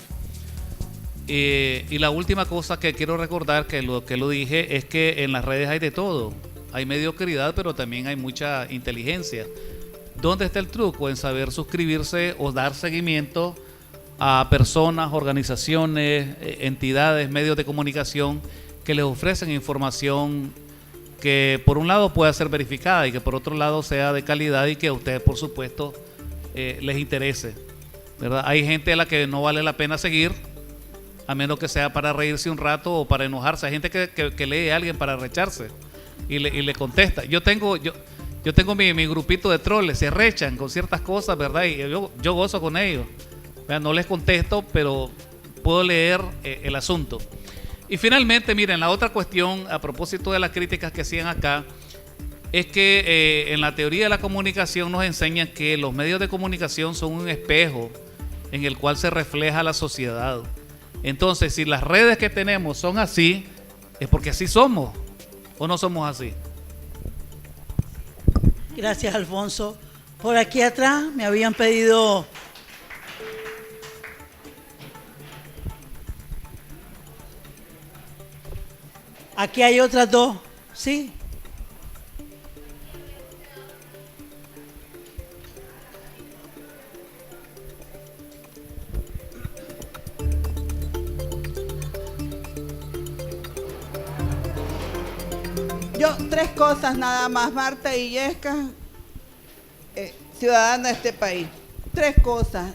Y la última cosa que quiero recordar, que lo dije, es que en las redes hay de todo. Hay mediocridad, pero también hay mucha inteligencia. ¿Dónde está el truco? En saber suscribirse o dar seguimiento a personas, organizaciones, entidades, medios de comunicación que les ofrecen información que por un lado pueda ser verificada y que por otro lado sea de calidad y que a ustedes, por supuesto, les interese, ¿verdad? Hay gente a la que no vale la pena seguir, a menos que sea para reírse un rato o para enojarse. Hay gente que lee a alguien para recharse y le contesta. Yo tengo mi grupito de troles, se rechan con ciertas cosas, ¿verdad? Y yo gozo con ellos. No les contesto, pero puedo leer el asunto. Y finalmente, miren, la otra cuestión, a propósito de las críticas que hacían acá, es que en la teoría de la comunicación nos enseñan que los medios de comunicación son un espejo en el cual se refleja la sociedad. Entonces, si las redes que tenemos son así, es porque así somos, ¿o no somos así? Gracias, Alfonso. Por aquí atrás me habían pedido... Aquí hay otras dos, ¿sí? Yo, tres cosas nada más, Marta Illescas, ciudadana de este país. Tres cosas.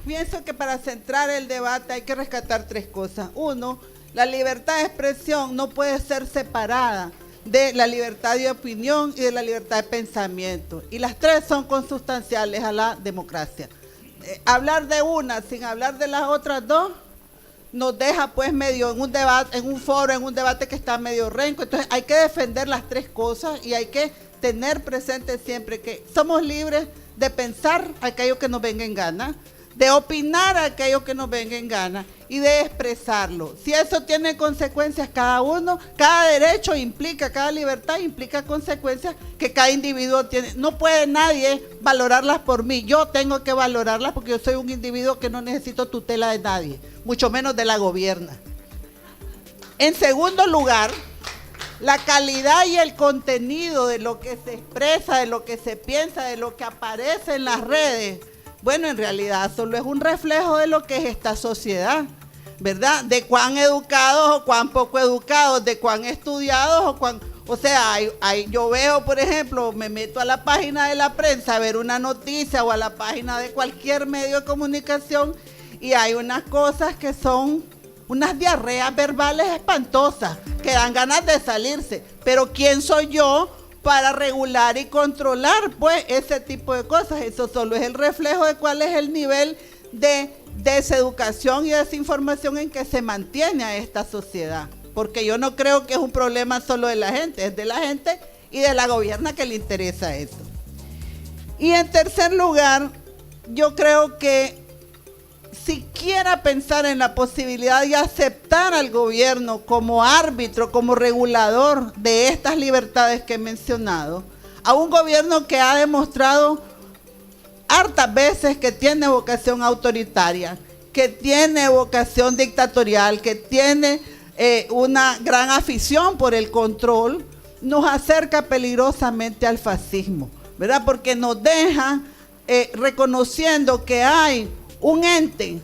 Pienso que para centrar el debate hay que rescatar tres cosas. Uno, la libertad de expresión no puede ser separada de la libertad de opinión y de la libertad de pensamiento. Y las tres son consustanciales a la democracia. Hablar de una sin hablar de las otras dos nos deja pues medio en un debate, en un foro, en un debate que está medio renco. Entonces hay que defender las tres cosas y hay que tener presente siempre que somos libres de pensar aquello que nos venga en gana, de opinar aquello que nos venga en gana y de expresarlo. Si eso tiene consecuencias cada uno, cada derecho implica, cada libertad implica consecuencias que cada individuo tiene. No puede nadie valorarlas por mí, yo tengo que valorarlas porque yo soy un individuo que no necesito tutela de nadie, mucho menos de la gobierna. En segundo lugar, la calidad y el contenido de lo que se expresa, de lo que se piensa, de lo que aparece en las redes, bueno, en realidad solo es un reflejo de lo que es esta sociedad, ¿verdad? De cuán educados o cuán poco educados, de cuán estudiados o cuán... O sea, yo veo, por ejemplo, me meto a la página de la prensa a ver una noticia o a la página de cualquier medio de comunicación y hay unas cosas que son unas diarreas verbales espantosas que dan ganas de salirse. Pero ¿quién soy yo para regular y controlar pues ese tipo de cosas? Eso solo es el reflejo de cuál es el nivel de deseducación y desinformación en que se mantiene a esta sociedad, porque yo no creo que es un problema solo de la gente, es de la gente y de la gobierna que le interesa eso. Y en tercer lugar, yo creo que siquiera pensar en la posibilidad de aceptar al gobierno como árbitro, como regulador de estas libertades que he mencionado, a un gobierno que ha demostrado hartas veces que tiene vocación autoritaria, que tiene vocación dictatorial, que tiene una gran afición por el control, nos acerca peligrosamente al fascismo, ¿verdad? Porque nos deja reconociendo que hay un ente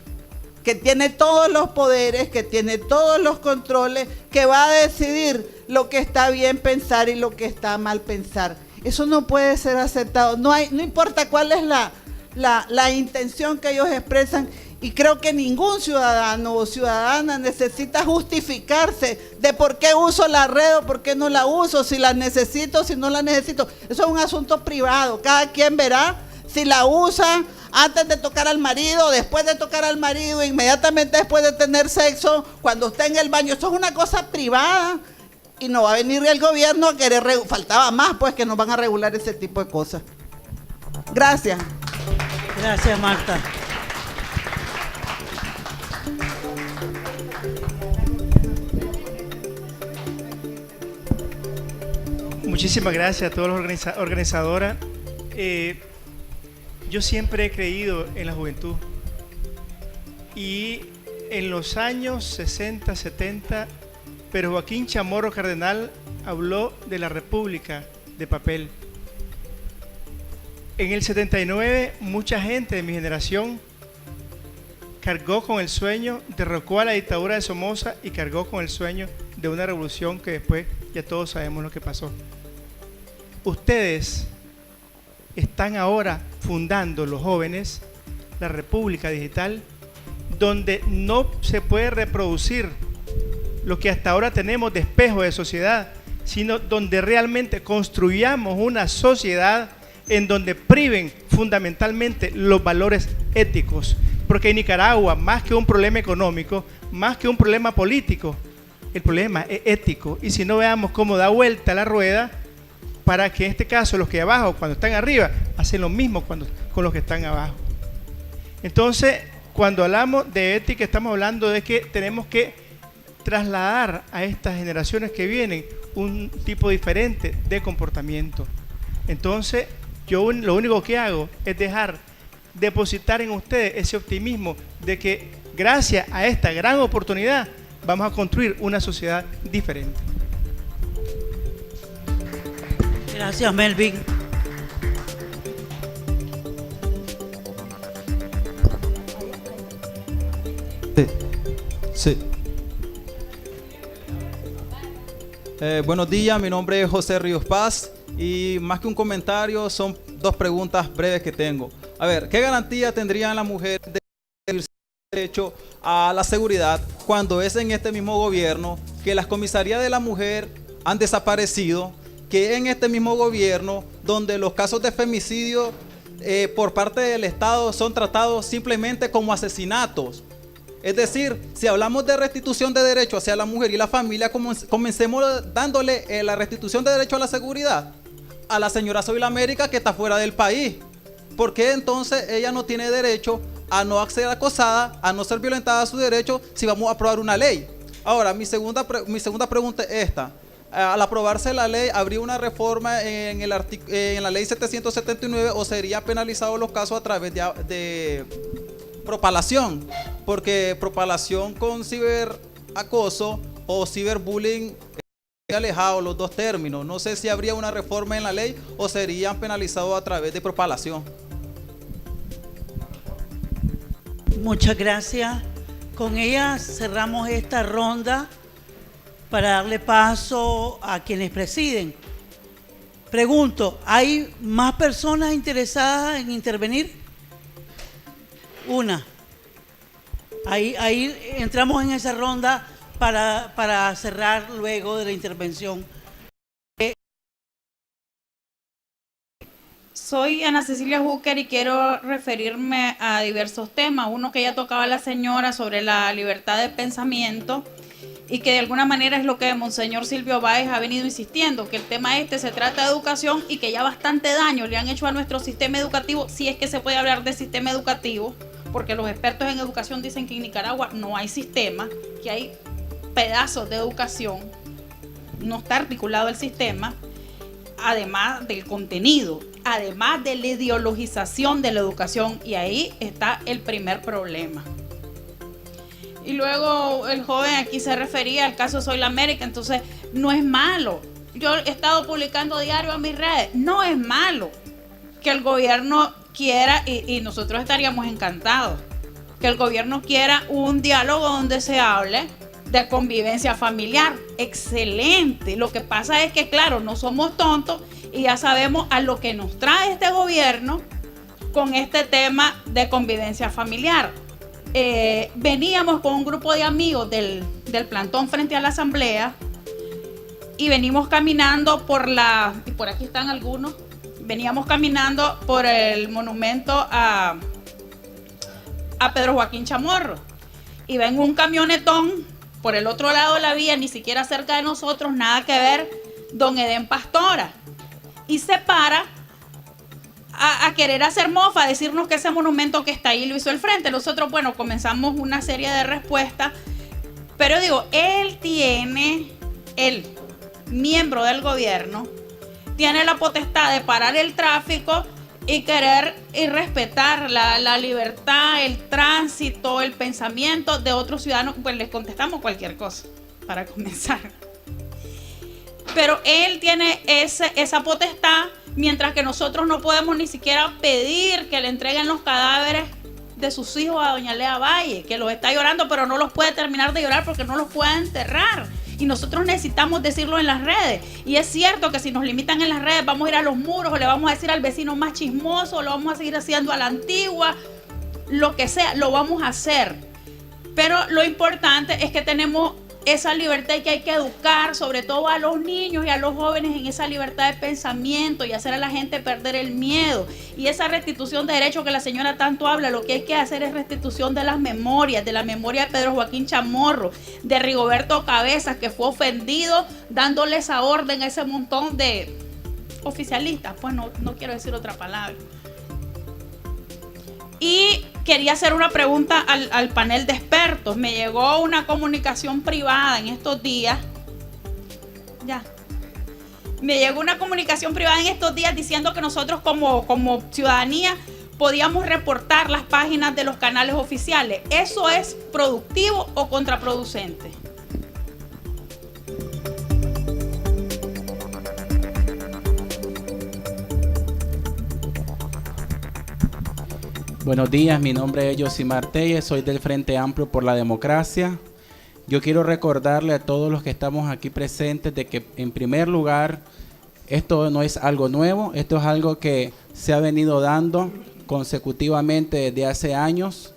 que tiene todos los poderes, que tiene todos los controles, que va a decidir lo que está bien pensar y lo que está mal pensar. Eso no puede ser aceptado. No importa cuál es la intención que ellos expresan, y creo que ningún ciudadano o ciudadana necesita justificarse de por qué uso la red o por qué no la uso, si la necesito, si no la necesito. Eso es un asunto privado. Cada quien verá si la usa antes de tocar al marido, después de tocar al marido, inmediatamente después de tener sexo, cuando esté en el baño. Eso es una cosa privada y no va a venir el gobierno a querer, faltaba más pues que nos van a regular ese tipo de cosas. Gracias. Gracias, Marta. Muchísimas gracias a todas las organizadoras. Yo siempre he creído en la juventud y en los años 60, 70, pero Joaquín Chamorro Cardenal habló de la República de papel. En el 79, mucha gente de mi generación cargó con el sueño, derrocó a la dictadura de Somoza y cargó con el sueño de una revolución que después ya todos sabemos lo que pasó. Ustedes están ahora fundando, los jóvenes, la República Digital, donde no se puede reproducir lo que hasta ahora tenemos de espejo de sociedad, sino donde realmente construyamos una sociedad en donde priven fundamentalmente los valores éticos. Porque en Nicaragua, más que un problema económico, más que un problema político, el problema es ético. Y si no, veamos cómo da vuelta la rueda para que en este caso los que abajo, cuando están arriba, hacen lo mismo con los que están abajo. Entonces, cuando hablamos de ética, estamos hablando de que tenemos que trasladar a estas generaciones que vienen un tipo diferente de comportamiento. Entonces, yo lo único que hago es depositar en ustedes ese optimismo de que gracias a esta gran oportunidad vamos a construir una sociedad diferente. Gracias, Melvin. Sí. Buenos días, mi nombre es José Ríos Paz y más que un comentario son dos preguntas breves que tengo. A ver, ¿qué garantía tendrían las mujeres de derecho a la seguridad cuando es en este mismo gobierno que las comisarías de la mujer han desaparecido, que en este mismo gobierno donde los casos de femicidio por parte del Estado son tratados simplemente como asesinatos? Es decir, si hablamos de restitución de derechos hacia la mujer y la familia, comencemos dándole la restitución de derecho a la seguridad a la señora Zoila América, que está fuera del país. ¿Por qué entonces ella no tiene derecho a no ser acosada, a no ser violentada a su derecho si vamos a aprobar una ley? Ahora, mi segunda pregunta es esta. Al aprobarse la ley, ¿habría una reforma en la ley 779 o serían penalizados los casos a través de propalación? Porque propalación con ciberacoso o ciberbullying alejado los dos términos. No sé si habría una reforma en la ley o serían penalizados a través de propalación. Muchas gracias. Con ella cerramos esta ronda para darle paso a quienes presiden. Pregunto, ¿hay más personas interesadas en intervenir? Una. Ahí entramos en esa ronda para cerrar luego de la intervención. Soy Ana Cecilia Júquer y quiero referirme a diversos temas. Uno que ya tocaba la señora sobre la libertad de pensamiento y que de alguna manera es lo que Monseñor Silvio Báez ha venido insistiendo, que el tema se trata de educación y que ya bastante daño le han hecho a nuestro sistema educativo, si es que se puede hablar de sistema educativo, porque los expertos en educación dicen que en Nicaragua no hay sistema, que hay pedazos de educación, no está articulado el sistema, además del contenido, además de la ideologización de la educación, y ahí está el primer problema. Y luego el joven aquí se refería al caso Zoila América, entonces no es malo. Yo he estado publicando diario en mis redes, no es malo que el gobierno quiera, y nosotros estaríamos encantados, que el gobierno quiera un diálogo donde se hable de convivencia familiar. Excelente. Lo que pasa es que, claro, no somos tontos y ya sabemos a lo que nos trae este gobierno con este tema de convivencia familiar. Veníamos con un grupo de amigos del plantón frente a la asamblea y venimos caminando y por aquí están algunos, veníamos caminando por el monumento a Pedro Joaquín Chamorro y ven un camionetón por el otro lado de la vía, ni siquiera cerca de nosotros, nada que ver, don Edén Pastora, y se para a querer hacer mofa, a decirnos que ese monumento que está ahí lo hizo el frente. Nosotros, bueno, comenzamos una serie de respuestas, pero digo, él, miembro del gobierno, tiene la potestad de parar el tráfico y querer y respetar la libertad, el tránsito, el pensamiento de otros ciudadanos, pues les contestamos cualquier cosa, para comenzar. Pero él tiene esa potestad, mientras que nosotros no podemos ni siquiera pedir que le entreguen los cadáveres de sus hijos a doña Lea Valle, que los está llorando, pero no los puede terminar de llorar porque no los puede enterrar. Y nosotros necesitamos decirlo en las redes. Y es cierto que si nos limitan en las redes, vamos a ir a los muros, o le vamos a decir al vecino más chismoso, o lo vamos a seguir haciendo a la antigua, lo que sea, lo vamos a hacer. Pero lo importante es que tenemos esa libertad y que hay que educar sobre todo a los niños y a los jóvenes en esa libertad de pensamiento y hacer a la gente perder el miedo. Y esa restitución de derechos que la señora tanto habla, lo que hay que hacer es restitución de las memorias, de la memoria de Pedro Joaquín Chamorro, de Rigoberto Cabezas, que fue ofendido dándole esa orden a ese montón de oficialistas, pues no quiero decir otra palabra. Y quería hacer una pregunta al panel de expertos. Me llegó una comunicación privada en estos días. Me llegó una comunicación privada en estos días diciendo que nosotros como ciudadanía podíamos reportar las páginas de los canales oficiales. ¿Eso es productivo o contraproducente? Buenos días, mi nombre es Yosimar Telles, soy del Frente Amplio por la Democracia. Yo quiero recordarle a todos los que estamos aquí presentes de que, en primer lugar, esto no es algo nuevo, esto es algo que se ha venido dando consecutivamente desde hace años,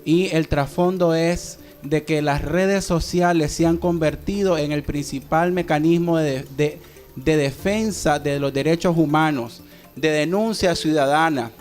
y el trasfondo es de que las redes sociales se han convertido en el principal mecanismo de defensa de los derechos humanos, de denuncia ciudadana.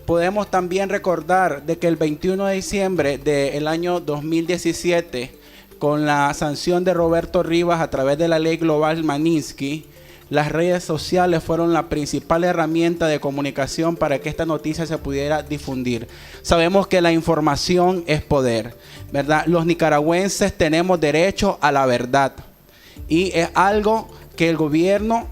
Podemos también recordar de que el 21 de diciembre del año 2017, con la sanción de Roberto Rivas a través de la ley global Magnitsky, las redes sociales fueron la principal herramienta de comunicación para que esta noticia se pudiera difundir. Sabemos que la información es poder, ¿verdad? Los nicaragüenses tenemos derecho a la verdad, y es algo que el gobierno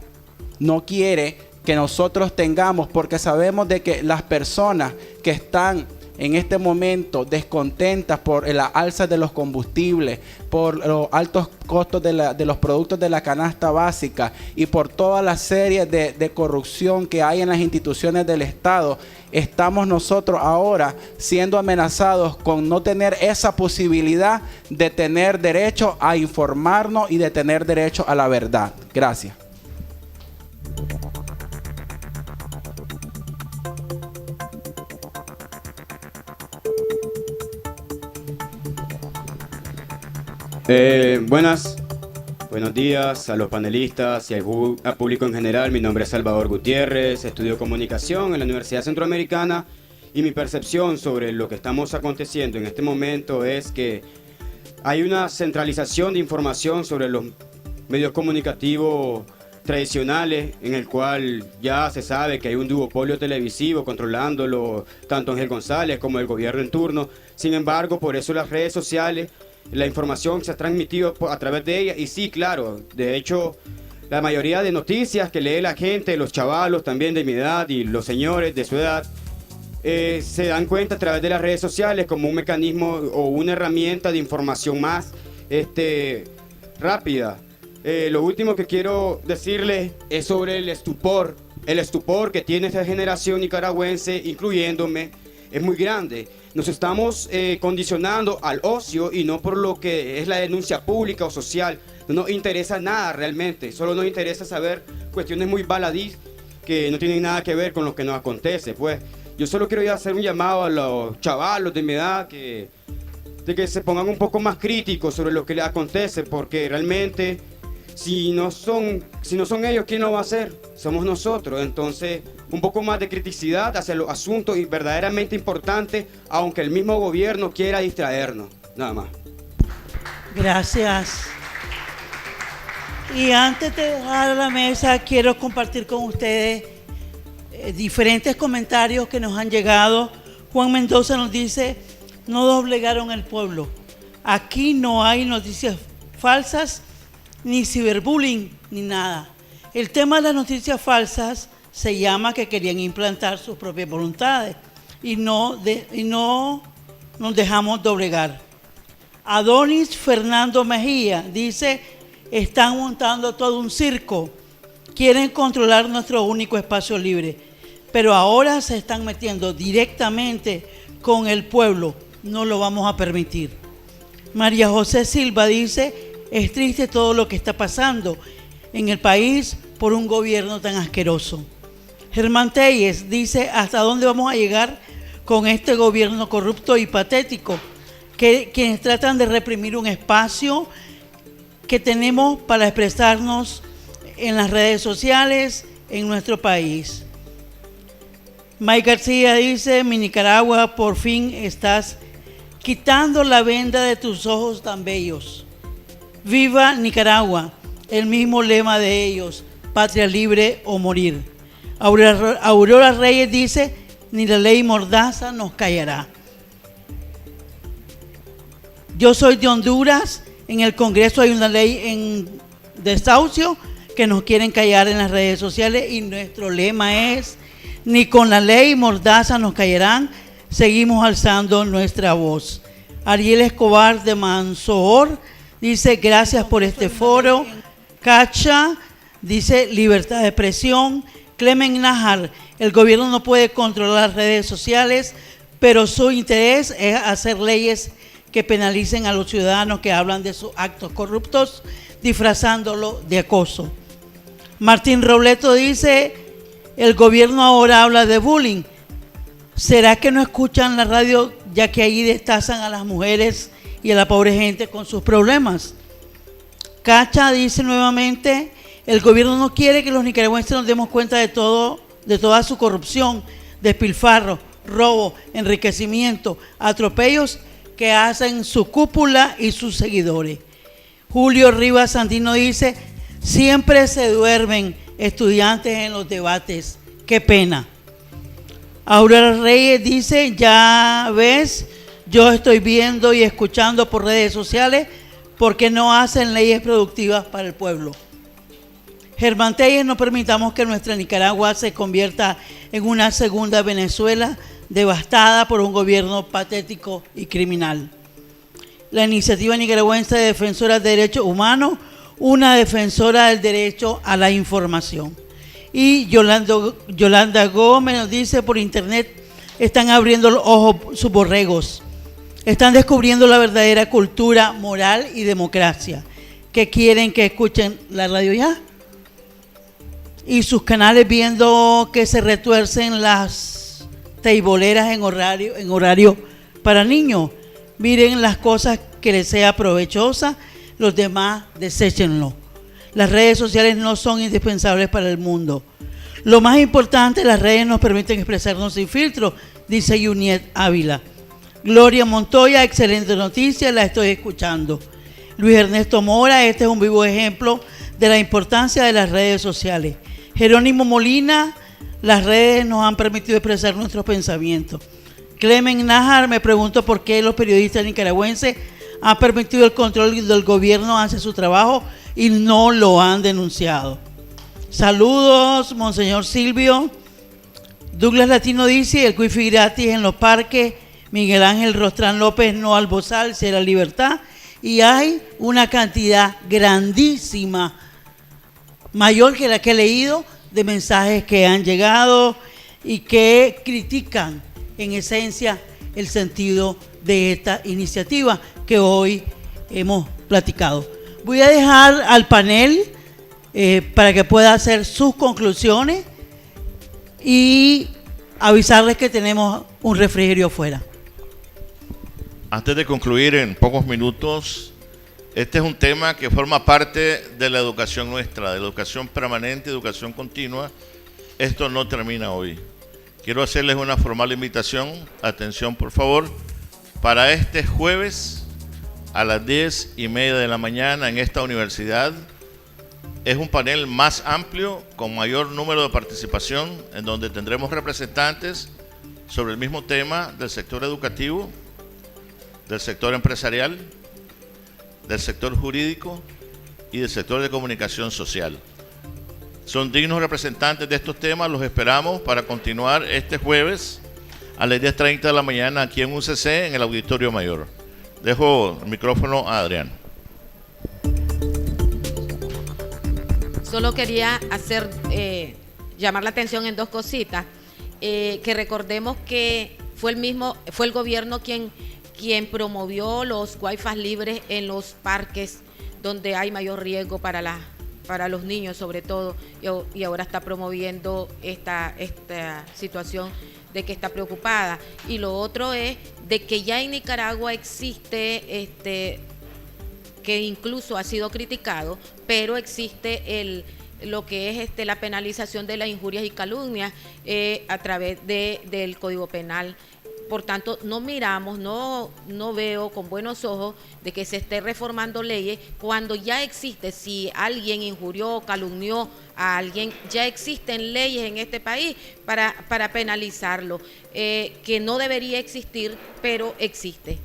no quiere que nosotros tengamos, porque sabemos de que las personas que están en este momento descontentas por la alza de los combustibles, por los altos costos de los productos de la canasta básica y por toda la serie de corrupción que hay en las instituciones del Estado, estamos nosotros ahora siendo amenazados con no tener esa posibilidad de tener derecho a informarnos y de tener derecho a la verdad. Gracias. Buenos días a los panelistas y al público en general. Mi nombre es Salvador Gutiérrez, estudio comunicación en la Universidad Centroamericana, y mi percepción sobre lo que estamos aconteciendo en este momento es que hay una centralización de información sobre los medios comunicativos tradicionales, en el cual ya se sabe que hay un duopolio televisivo controlándolo tanto Ángel González como el gobierno en turno. Sin embargo, por eso las redes sociales, la información se ha transmitido a través de ellas. Y sí, claro, de hecho, la mayoría de noticias que lee la gente, los chavalos también de mi edad y los señores de su edad, se dan cuenta a través de las redes sociales como un mecanismo o una herramienta de información más rápida. Lo último que quiero decirles es sobre el estupor que tiene esta generación nicaragüense, incluyéndome, es muy grande. Nos estamos condicionando al ocio y no por lo que es la denuncia pública o social. No nos interesa nada realmente, solo nos interesa saber cuestiones muy baladís que no tienen nada que ver con lo que nos acontece. Pues yo solo quiero hacer un llamado a los chavalos de mi edad de que se pongan un poco más críticos sobre lo que les acontece, porque realmente si no son ellos, ¿quién lo va a hacer? Somos nosotros. Entonces, un poco más de criticidad hacia los asuntos verdaderamente importantes, aunque el mismo gobierno quiera distraernos. Nada más. Gracias. Y antes de dejar la mesa, quiero compartir con ustedes diferentes comentarios que nos han llegado. Juan Mendoza nos dice: no doblegaron el pueblo. Aquí no hay noticias falsas, ni ciberbullying, ni nada. El tema de las noticias falsas se llama que querían implantar sus propias voluntades y no nos dejamos doblegar. Adonis Fernando Mejía dice, están montando todo un circo, quieren controlar nuestro único espacio libre, pero ahora se están metiendo directamente con el pueblo, no lo vamos a permitir. María José Silva dice, es triste todo lo que está pasando en el país por un gobierno tan asqueroso. Germán Telles dice, ¿hasta dónde vamos a llegar con este gobierno corrupto y patético? Quienes tratan de reprimir un espacio que tenemos para expresarnos en las redes sociales en nuestro país. Mike García dice, mi Nicaragua, por fin estás quitando la venda de tus ojos tan bellos. Viva Nicaragua, el mismo lema de ellos, patria libre o morir. Aurora Reyes dice, ni la ley mordaza nos callará. Yo soy de Honduras, en el Congreso hay una ley en desahucio que nos quieren callar en las redes sociales y nuestro lema es, ni con la ley mordaza nos callarán, seguimos alzando nuestra voz. Ariel Escobar de Mansoor dice, gracias por este foro. Cacha dice, libertad de expresión. Clemen Nájar, el gobierno no puede controlar las redes sociales, pero su interés es hacer leyes que penalicen a los ciudadanos que hablan de sus actos corruptos, disfrazándolo de acoso. Martín Robleto dice, el gobierno ahora habla de bullying. ¿Será que no escuchan la radio ya que ahí destazan a las mujeres y a la pobre gente con sus problemas? Cacha dice nuevamente, el gobierno no quiere que los nicaragüenses nos demos cuenta de toda su corrupción, despilfarro, robo, enriquecimiento, atropellos que hacen su cúpula y sus seguidores. Julio Rivas Santino dice, siempre se duermen estudiantes en los debates, qué pena. Aurora Reyes dice, ya ves, yo estoy viendo y escuchando por redes sociales porque no hacen leyes productivas para el pueblo. Germán Telles, no permitamos que nuestra Nicaragua se convierta en una segunda Venezuela devastada por un gobierno patético y criminal. La iniciativa nicaragüense de defensoras de derechos humanos, una defensora del derecho a la información. Y Yolanda Gómez nos dice por internet, están abriendo los ojos sus borregos, están descubriendo la verdadera cultura moral y democracia. ¿Qué quieren que escuchen la radio ya? Y sus canales viendo que se retuercen las teiboleras en horario para niños. Miren las cosas que les sea provechosa, los demás deséchenlo. Las redes sociales no son indispensables para el mundo. Lo más importante, las redes nos permiten expresarnos sin filtro, dice Yuniet Ávila. Gloria Montoya, excelente noticia, la estoy escuchando. Luis Ernesto Mora, este es un vivo ejemplo de la importancia de las redes sociales. Jerónimo Molina, las redes nos han permitido expresar nuestros pensamientos. Clemen Nájar, me pregunto por qué los periodistas nicaragüenses han permitido el control del gobierno hacia su trabajo y no lo han denunciado. Saludos, Monseñor Silvio. Douglas Latino dice, el wifi gratis en los parques. Miguel Ángel Rostrán López, no al bozal, será libertad. Y hay una cantidad grandísima, mayor que la que he leído, de mensajes que han llegado y que critican en esencia el sentido de esta iniciativa que hoy hemos platicado. Voy a dejar al panel para que pueda hacer sus conclusiones y avisarles que tenemos un refrigerio afuera. Antes de concluir en pocos minutos, este es un tema que forma parte de la educación nuestra, de la educación permanente, educación continua. Esto no termina hoy. Quiero hacerles una formal invitación, atención por favor, para este jueves a las 10:30 de la mañana en esta universidad. Es un panel más amplio, con mayor número de participación, en donde tendremos representantes sobre el mismo tema del sector educativo, del sector empresarial, del sector jurídico y del sector de comunicación social. son dignos representantes de estos temas. Los esperamos para continuar este jueves a las 10:30 de la mañana aquí en UCC, en el Auditorio Mayor. Dejo el micrófono a Adrián. Solo quería llamar la atención en dos cositas. Que recordemos que fue el gobierno quien promovió los Wi-Fi libres en los parques donde hay mayor riesgo para los niños sobre todo, y ahora está promoviendo esta situación de que está preocupada. Y lo otro es de que ya en Nicaragua existe, que incluso ha sido criticado, pero existe lo que es la penalización de las injurias y calumnias a través del Código Penal. Por tanto, no veo con buenos ojos de que se esté reformando leyes cuando ya existe. Si alguien injurió o calumnió a alguien, ya existen leyes en este país para penalizarlo, que no debería existir, pero existe.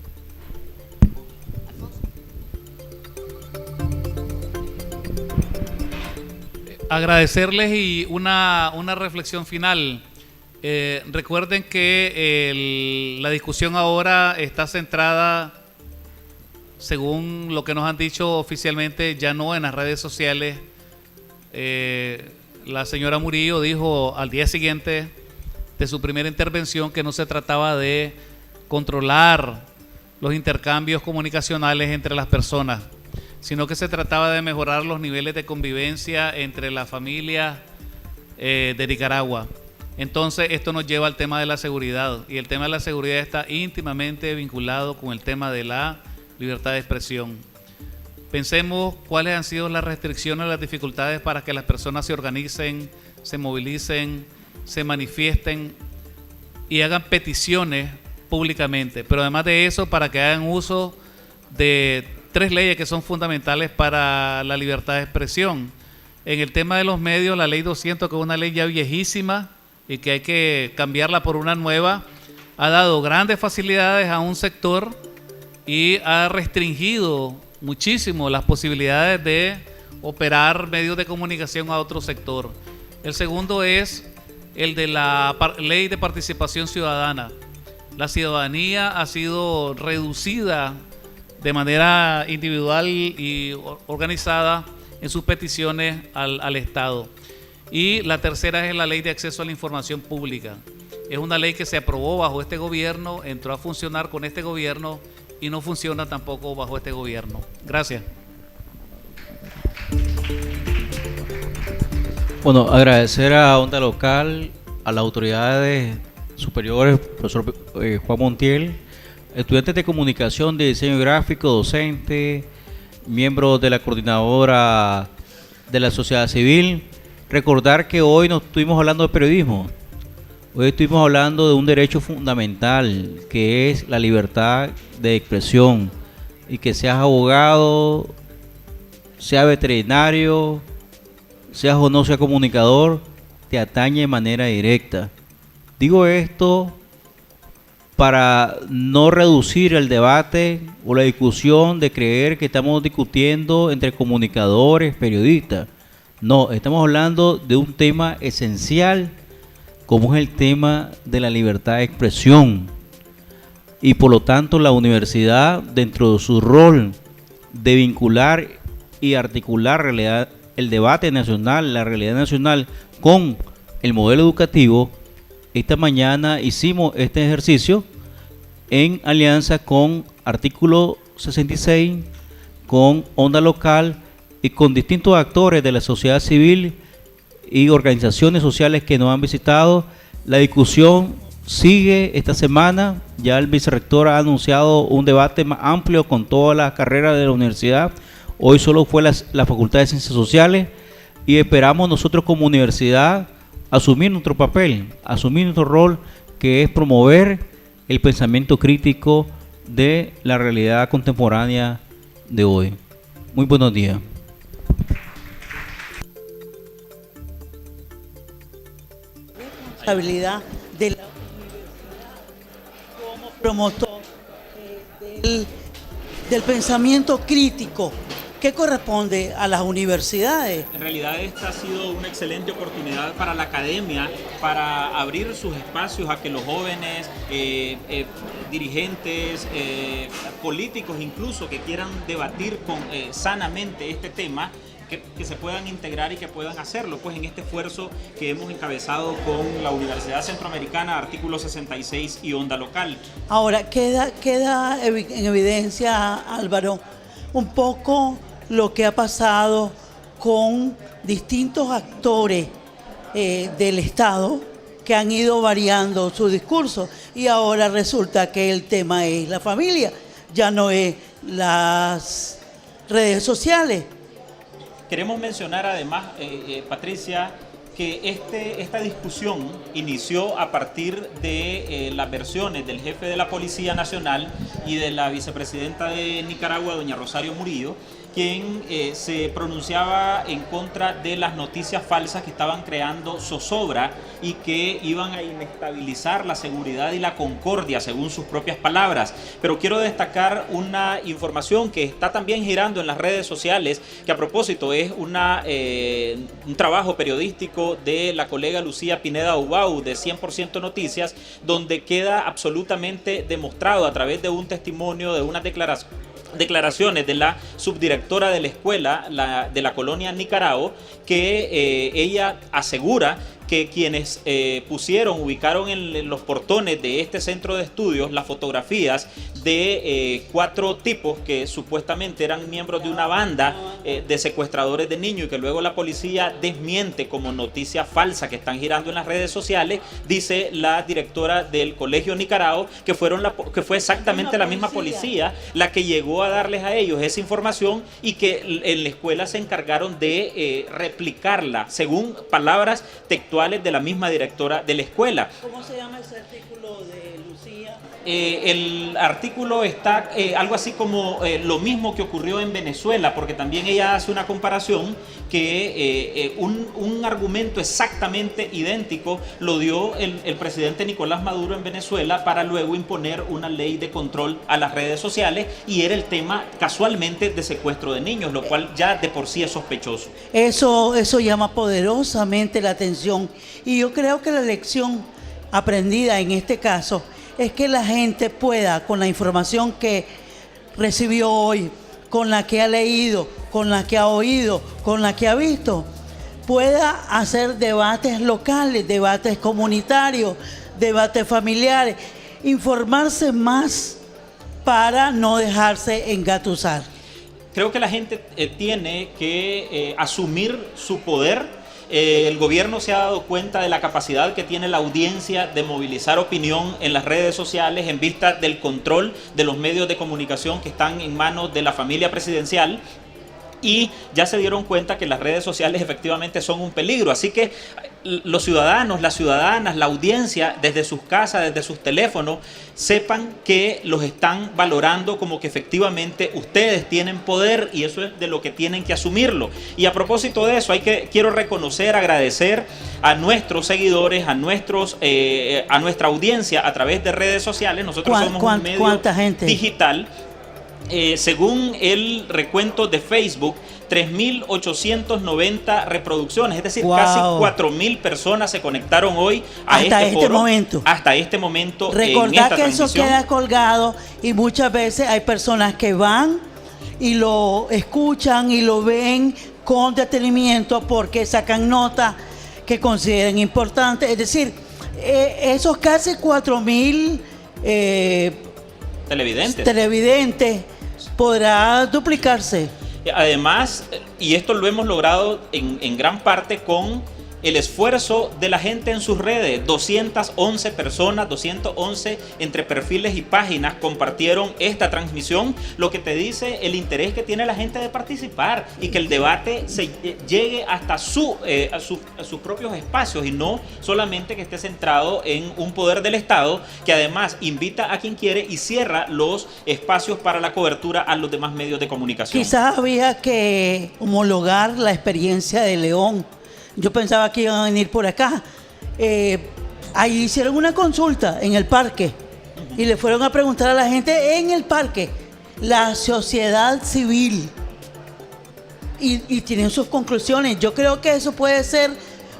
Agradecerles y una reflexión final. Recuerden que la discusión ahora está centrada, según lo que nos han dicho oficialmente, ya no en las redes sociales. La señora Murillo dijo al día siguiente de su primera intervención que no se trataba de controlar los intercambios comunicacionales entre las personas, sino que se trataba de mejorar los niveles de convivencia entre las familias de Nicaragua. Entonces esto nos lleva al tema de la seguridad, y el tema de la seguridad está íntimamente vinculado con el tema de la libertad de expresión. Pensemos cuáles han sido las restricciones, las dificultades para que las personas se organicen, se movilicen, se manifiesten y hagan peticiones públicamente, pero además de eso, para que hagan uso de 3 leyes que son fundamentales para la libertad de expresión. En el tema de los medios, la ley 200, que es una ley ya viejísima y que hay que cambiarla por una nueva, ha dado grandes facilidades a un sector y ha restringido muchísimo las posibilidades de operar medios de comunicación a otro sector. El segundo es el de la ley de participación ciudadana. La ciudadanía ha sido reducida de manera individual y organizada en sus peticiones al Estado. Y la tercera es la ley de acceso a la información pública. Es una ley que se aprobó bajo este gobierno, entró a funcionar con este gobierno y no funciona tampoco bajo este gobierno. Gracias. Bueno, agradecer a Onda Local, a las autoridades superiores, profesor Juan Montiel, estudiantes de comunicación, de diseño gráfico, docentes, miembros de la coordinadora de la sociedad civil. Recordar que hoy no estuvimos hablando de periodismo, hoy estuvimos hablando de un derecho fundamental, que es la libertad de expresión, y que seas abogado, sea veterinario, seas o no sea comunicador, te atañe de manera directa. Digo esto para no reducir el debate o la discusión de creer que estamos discutiendo entre comunicadores, periodistas. No, estamos hablando de un tema esencial como es el tema de la libertad de expresión. Y por lo tanto la universidad, dentro de su rol de vincular y articular el debate nacional, la realidad nacional con el modelo educativo, esta mañana hicimos este ejercicio en alianza con Artículo 66, con Onda Local y con distintos actores de la sociedad civil y organizaciones sociales que nos han visitado. La discusión sigue esta semana. Ya el vicerrector ha anunciado un debate más amplio con todas las carreras de la universidad. Hoy solo fue la Facultad de Ciencias Sociales, y esperamos nosotros como universidad asumir nuestro papel, asumir nuestro rol, que es promover el pensamiento crítico de la realidad contemporánea de hoy. Muy buenos días. Responsabilidad de la como promotor del pensamiento crítico, qué corresponde? A las universidades. En realidad esta ha sido una excelente oportunidad para la academia, para abrir sus espacios a que los jóvenes, dirigentes, políticos incluso, que quieran debatir sanamente este tema, que se puedan integrar y que puedan hacerlo, pues en este esfuerzo que hemos encabezado con la Universidad Centroamericana, Artículo 66 y Onda Local. Ahora, queda en evidencia, Álvaro, un poco lo que ha pasado con distintos actores del Estado que han ido variando su discurso, y ahora resulta que el tema es la familia, ya no es las redes sociales. Queremos mencionar además, Patricia, que esta discusión inició a partir de las versiones del jefe de la Policía Nacional y de la vicepresidenta de Nicaragua, doña Rosario Murillo, quien se pronunciaba en contra de las noticias falsas que estaban creando zozobra y que iban a inestabilizar la seguridad y la concordia, según sus propias palabras. Pero quiero destacar una información que está también girando en las redes sociales, que a propósito es un trabajo periodístico de la colega Lucía Pineda Ubau de 100% Noticias, donde queda absolutamente demostrado a través de un testimonio, de unas declaraciones de la subdirectora de la escuela de la colonia Nicaragua, que ella asegura que quienes ubicaron en los portones de este centro de estudios las fotografías de 4 tipos que supuestamente eran miembros de una banda de secuestradores de niños, y que luego la policía desmiente como noticia falsa que están girando en las redes sociales. Dice la directora del Colegio Nicaragua que fue exactamente la misma policía la que llegó a darles a ellos esa información, y que en la escuela se encargaron de replicarla según palabras textuales de la misma directora de la escuela. ¿Cómo se llama ese artículo de Lucía? El artículo está algo así como lo mismo que ocurrió en Venezuela, porque también ella hace una comparación que un argumento exactamente idéntico lo dio el presidente Nicolás Maduro en Venezuela para luego imponer una ley de control a las redes sociales, y era el tema casualmente de secuestro de niños, lo cual ya de por sí es sospechoso. Eso llama poderosamente la atención, y yo creo que la lección aprendida en este caso es que la gente pueda, con la información que recibió hoy, con la que ha leído, con la que ha oído, con la que ha visto, pueda hacer debates locales, debates comunitarios, debates familiares, informarse más para no dejarse engatusar. Creo que la gente tiene que asumir su poder. El gobierno se ha dado cuenta de la capacidad que tiene la audiencia de movilizar opinión en las redes sociales en vista del control de los medios de comunicación que están en manos de la familia presidencial, y ya se dieron cuenta que las redes sociales efectivamente son un peligro. Así que los ciudadanos, las ciudadanas, la audiencia, desde sus casas, desde sus teléfonos, sepan que los están valorando como que efectivamente ustedes tienen poder, y eso es de lo que tienen que asumirlo. Y a propósito de eso, quiero reconocer, agradecer a nuestros seguidores, a nuestra audiencia a través de redes sociales. Nosotros somos un medio digital. Según el recuento de Facebook, 3.890 reproducciones, es decir, casi 4.000 personas se conectaron hoy a este foro, hasta este momento. Recordar que eso queda colgado, y muchas veces hay personas que van y lo escuchan y lo ven con detenimiento porque sacan notas que consideren importantes. Es decir, esos casi 4.000 televidentes podrá duplicarse. Además, y esto lo hemos logrado en gran parte con el esfuerzo de la gente en sus redes. 211 personas, 211 entre perfiles y páginas compartieron esta transmisión, lo que te dice el interés que tiene la gente de participar y que el debate llegue hasta a sus propios espacios, y no solamente que esté centrado en un poder del Estado, que además invita a quien quiere y cierra los espacios para la cobertura a los demás medios de comunicación. Quizás había que homologar la experiencia de León. Yo pensaba que iban a venir por acá. Ahí hicieron una consulta en el parque y le fueron a preguntar a la gente en el parque, la sociedad civil, y tienen sus conclusiones. Yo creo que eso puede ser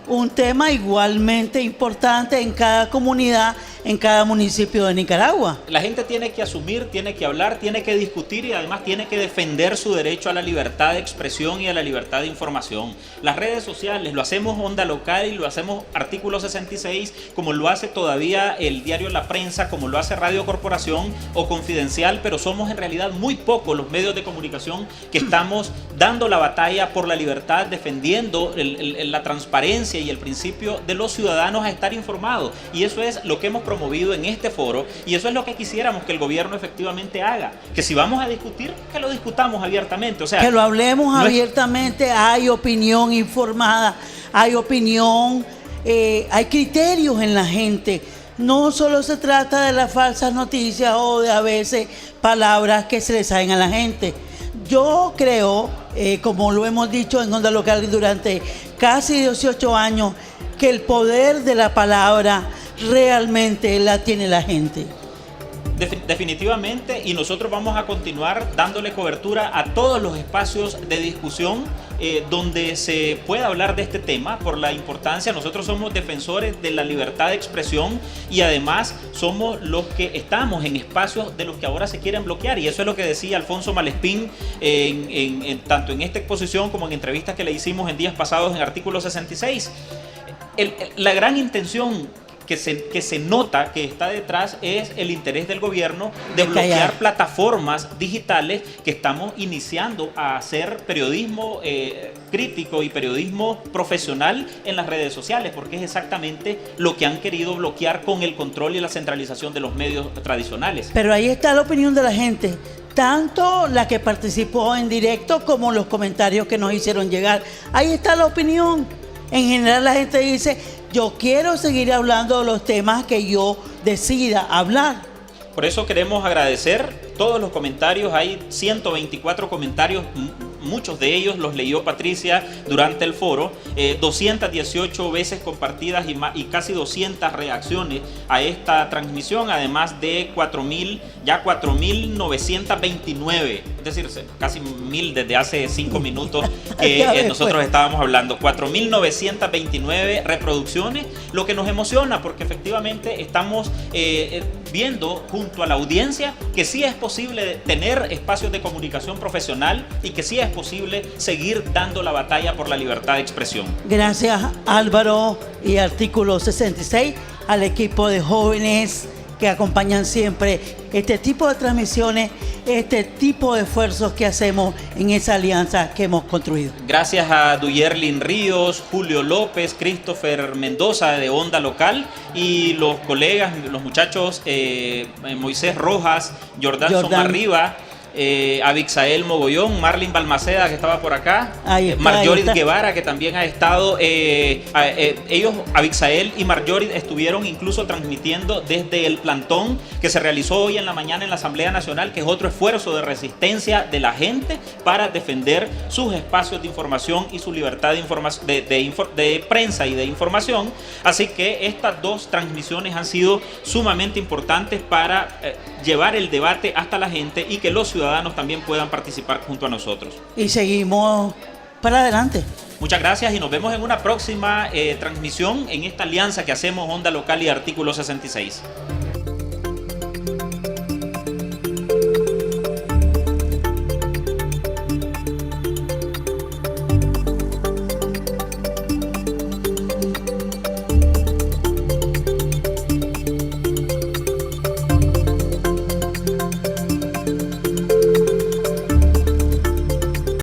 un tema igualmente importante en cada comunidad, en cada municipio de Nicaragua. La gente tiene que asumir, tiene que hablar, tiene que discutir y además tiene que defender su derecho a la libertad de expresión y a la libertad de información. Las redes sociales, lo hacemos Onda Local y lo hacemos Artículo 66, como lo hace todavía el diario La Prensa, como lo hace Radio Corporación o Confidencial, pero somos en realidad muy pocos los medios de comunicación que estamos dando la batalla por la libertad, defendiendo la transparencia y el principio de los ciudadanos a estar informados. Y eso es lo que hemos promovido en este foro y eso es lo que quisiéramos que el gobierno efectivamente haga. Que si vamos a discutir, que lo discutamos abiertamente. O sea, que lo hablemos abiertamente. Hay opinión informada, hay opinión, hay criterios en la gente. No solo se trata de las falsas noticias o de a veces palabras que se le salen a la gente. Yo creo, como lo hemos dicho en Onda Local durante casi 18 años, que el poder de la palabra realmente la tiene la gente. Definitivamente, y nosotros vamos a continuar dándole cobertura a todos los espacios de discusión donde se pueda hablar de este tema por la importancia. Nosotros somos defensores de la libertad de expresión y además somos los que estamos en espacios de los que ahora se quieren bloquear, y eso es lo que decía Alfonso Malespín tanto en esta exposición como en entrevistas que le hicimos en días pasados en Artículo 66. La gran intención que se nota que está detrás es el interés del gobierno de bloquear plataformas digitales que estamos iniciando a hacer periodismo crítico y periodismo profesional en las redes sociales, porque es exactamente lo que han querido bloquear con el control y la centralización de los medios tradicionales. Pero ahí está la opinión de la gente, tanto la que participó en directo como los comentarios que nos hicieron llegar. Ahí está la opinión. En general la gente dice: yo quiero seguir hablando de los temas que yo decida hablar. Por eso queremos agradecer todos los comentarios. Hay 124 comentarios, muchos de ellos los leyó Patricia durante el foro, 218 veces compartidas y casi 200 reacciones a esta transmisión, además de 4.929, es decir, casi 1.000 desde hace 5 minutos que nosotros estábamos hablando. 4.929 reproducciones, lo que nos emociona porque efectivamente estamos viendo junto a la audiencia que sí es posible tener espacios de comunicación profesional y que sí es posible seguir dando la batalla por la libertad de expresión. Gracias, Álvaro y Artículo 66, al equipo de jóvenes que acompañan siempre este tipo de transmisiones, este tipo de esfuerzos que hacemos en esa alianza que hemos construido. Gracias a Duyerlin Ríos, Julio López, Christopher Mendoza de Onda Local y los colegas, los muchachos Moisés Rojas, Jordán Somarriba, Abixael Mogollón, Marlin Balmaceda, que estaba por acá, Marjorie Guevara, que también ha estado, ellos, Abixael y Marjorie, estuvieron incluso transmitiendo desde el plantón que se realizó hoy en la mañana en la Asamblea Nacional, que es otro esfuerzo de resistencia de la gente para defender sus espacios de información y su libertad de prensa y de información. Así que estas dos transmisiones han sido sumamente importantes para llevar el debate hasta la gente y que los ciudadanos también puedan participar junto a nosotros. Y seguimos para adelante. Muchas gracias y nos vemos en una próxima transmisión en esta alianza que hacemos Onda Local y Artículo 66.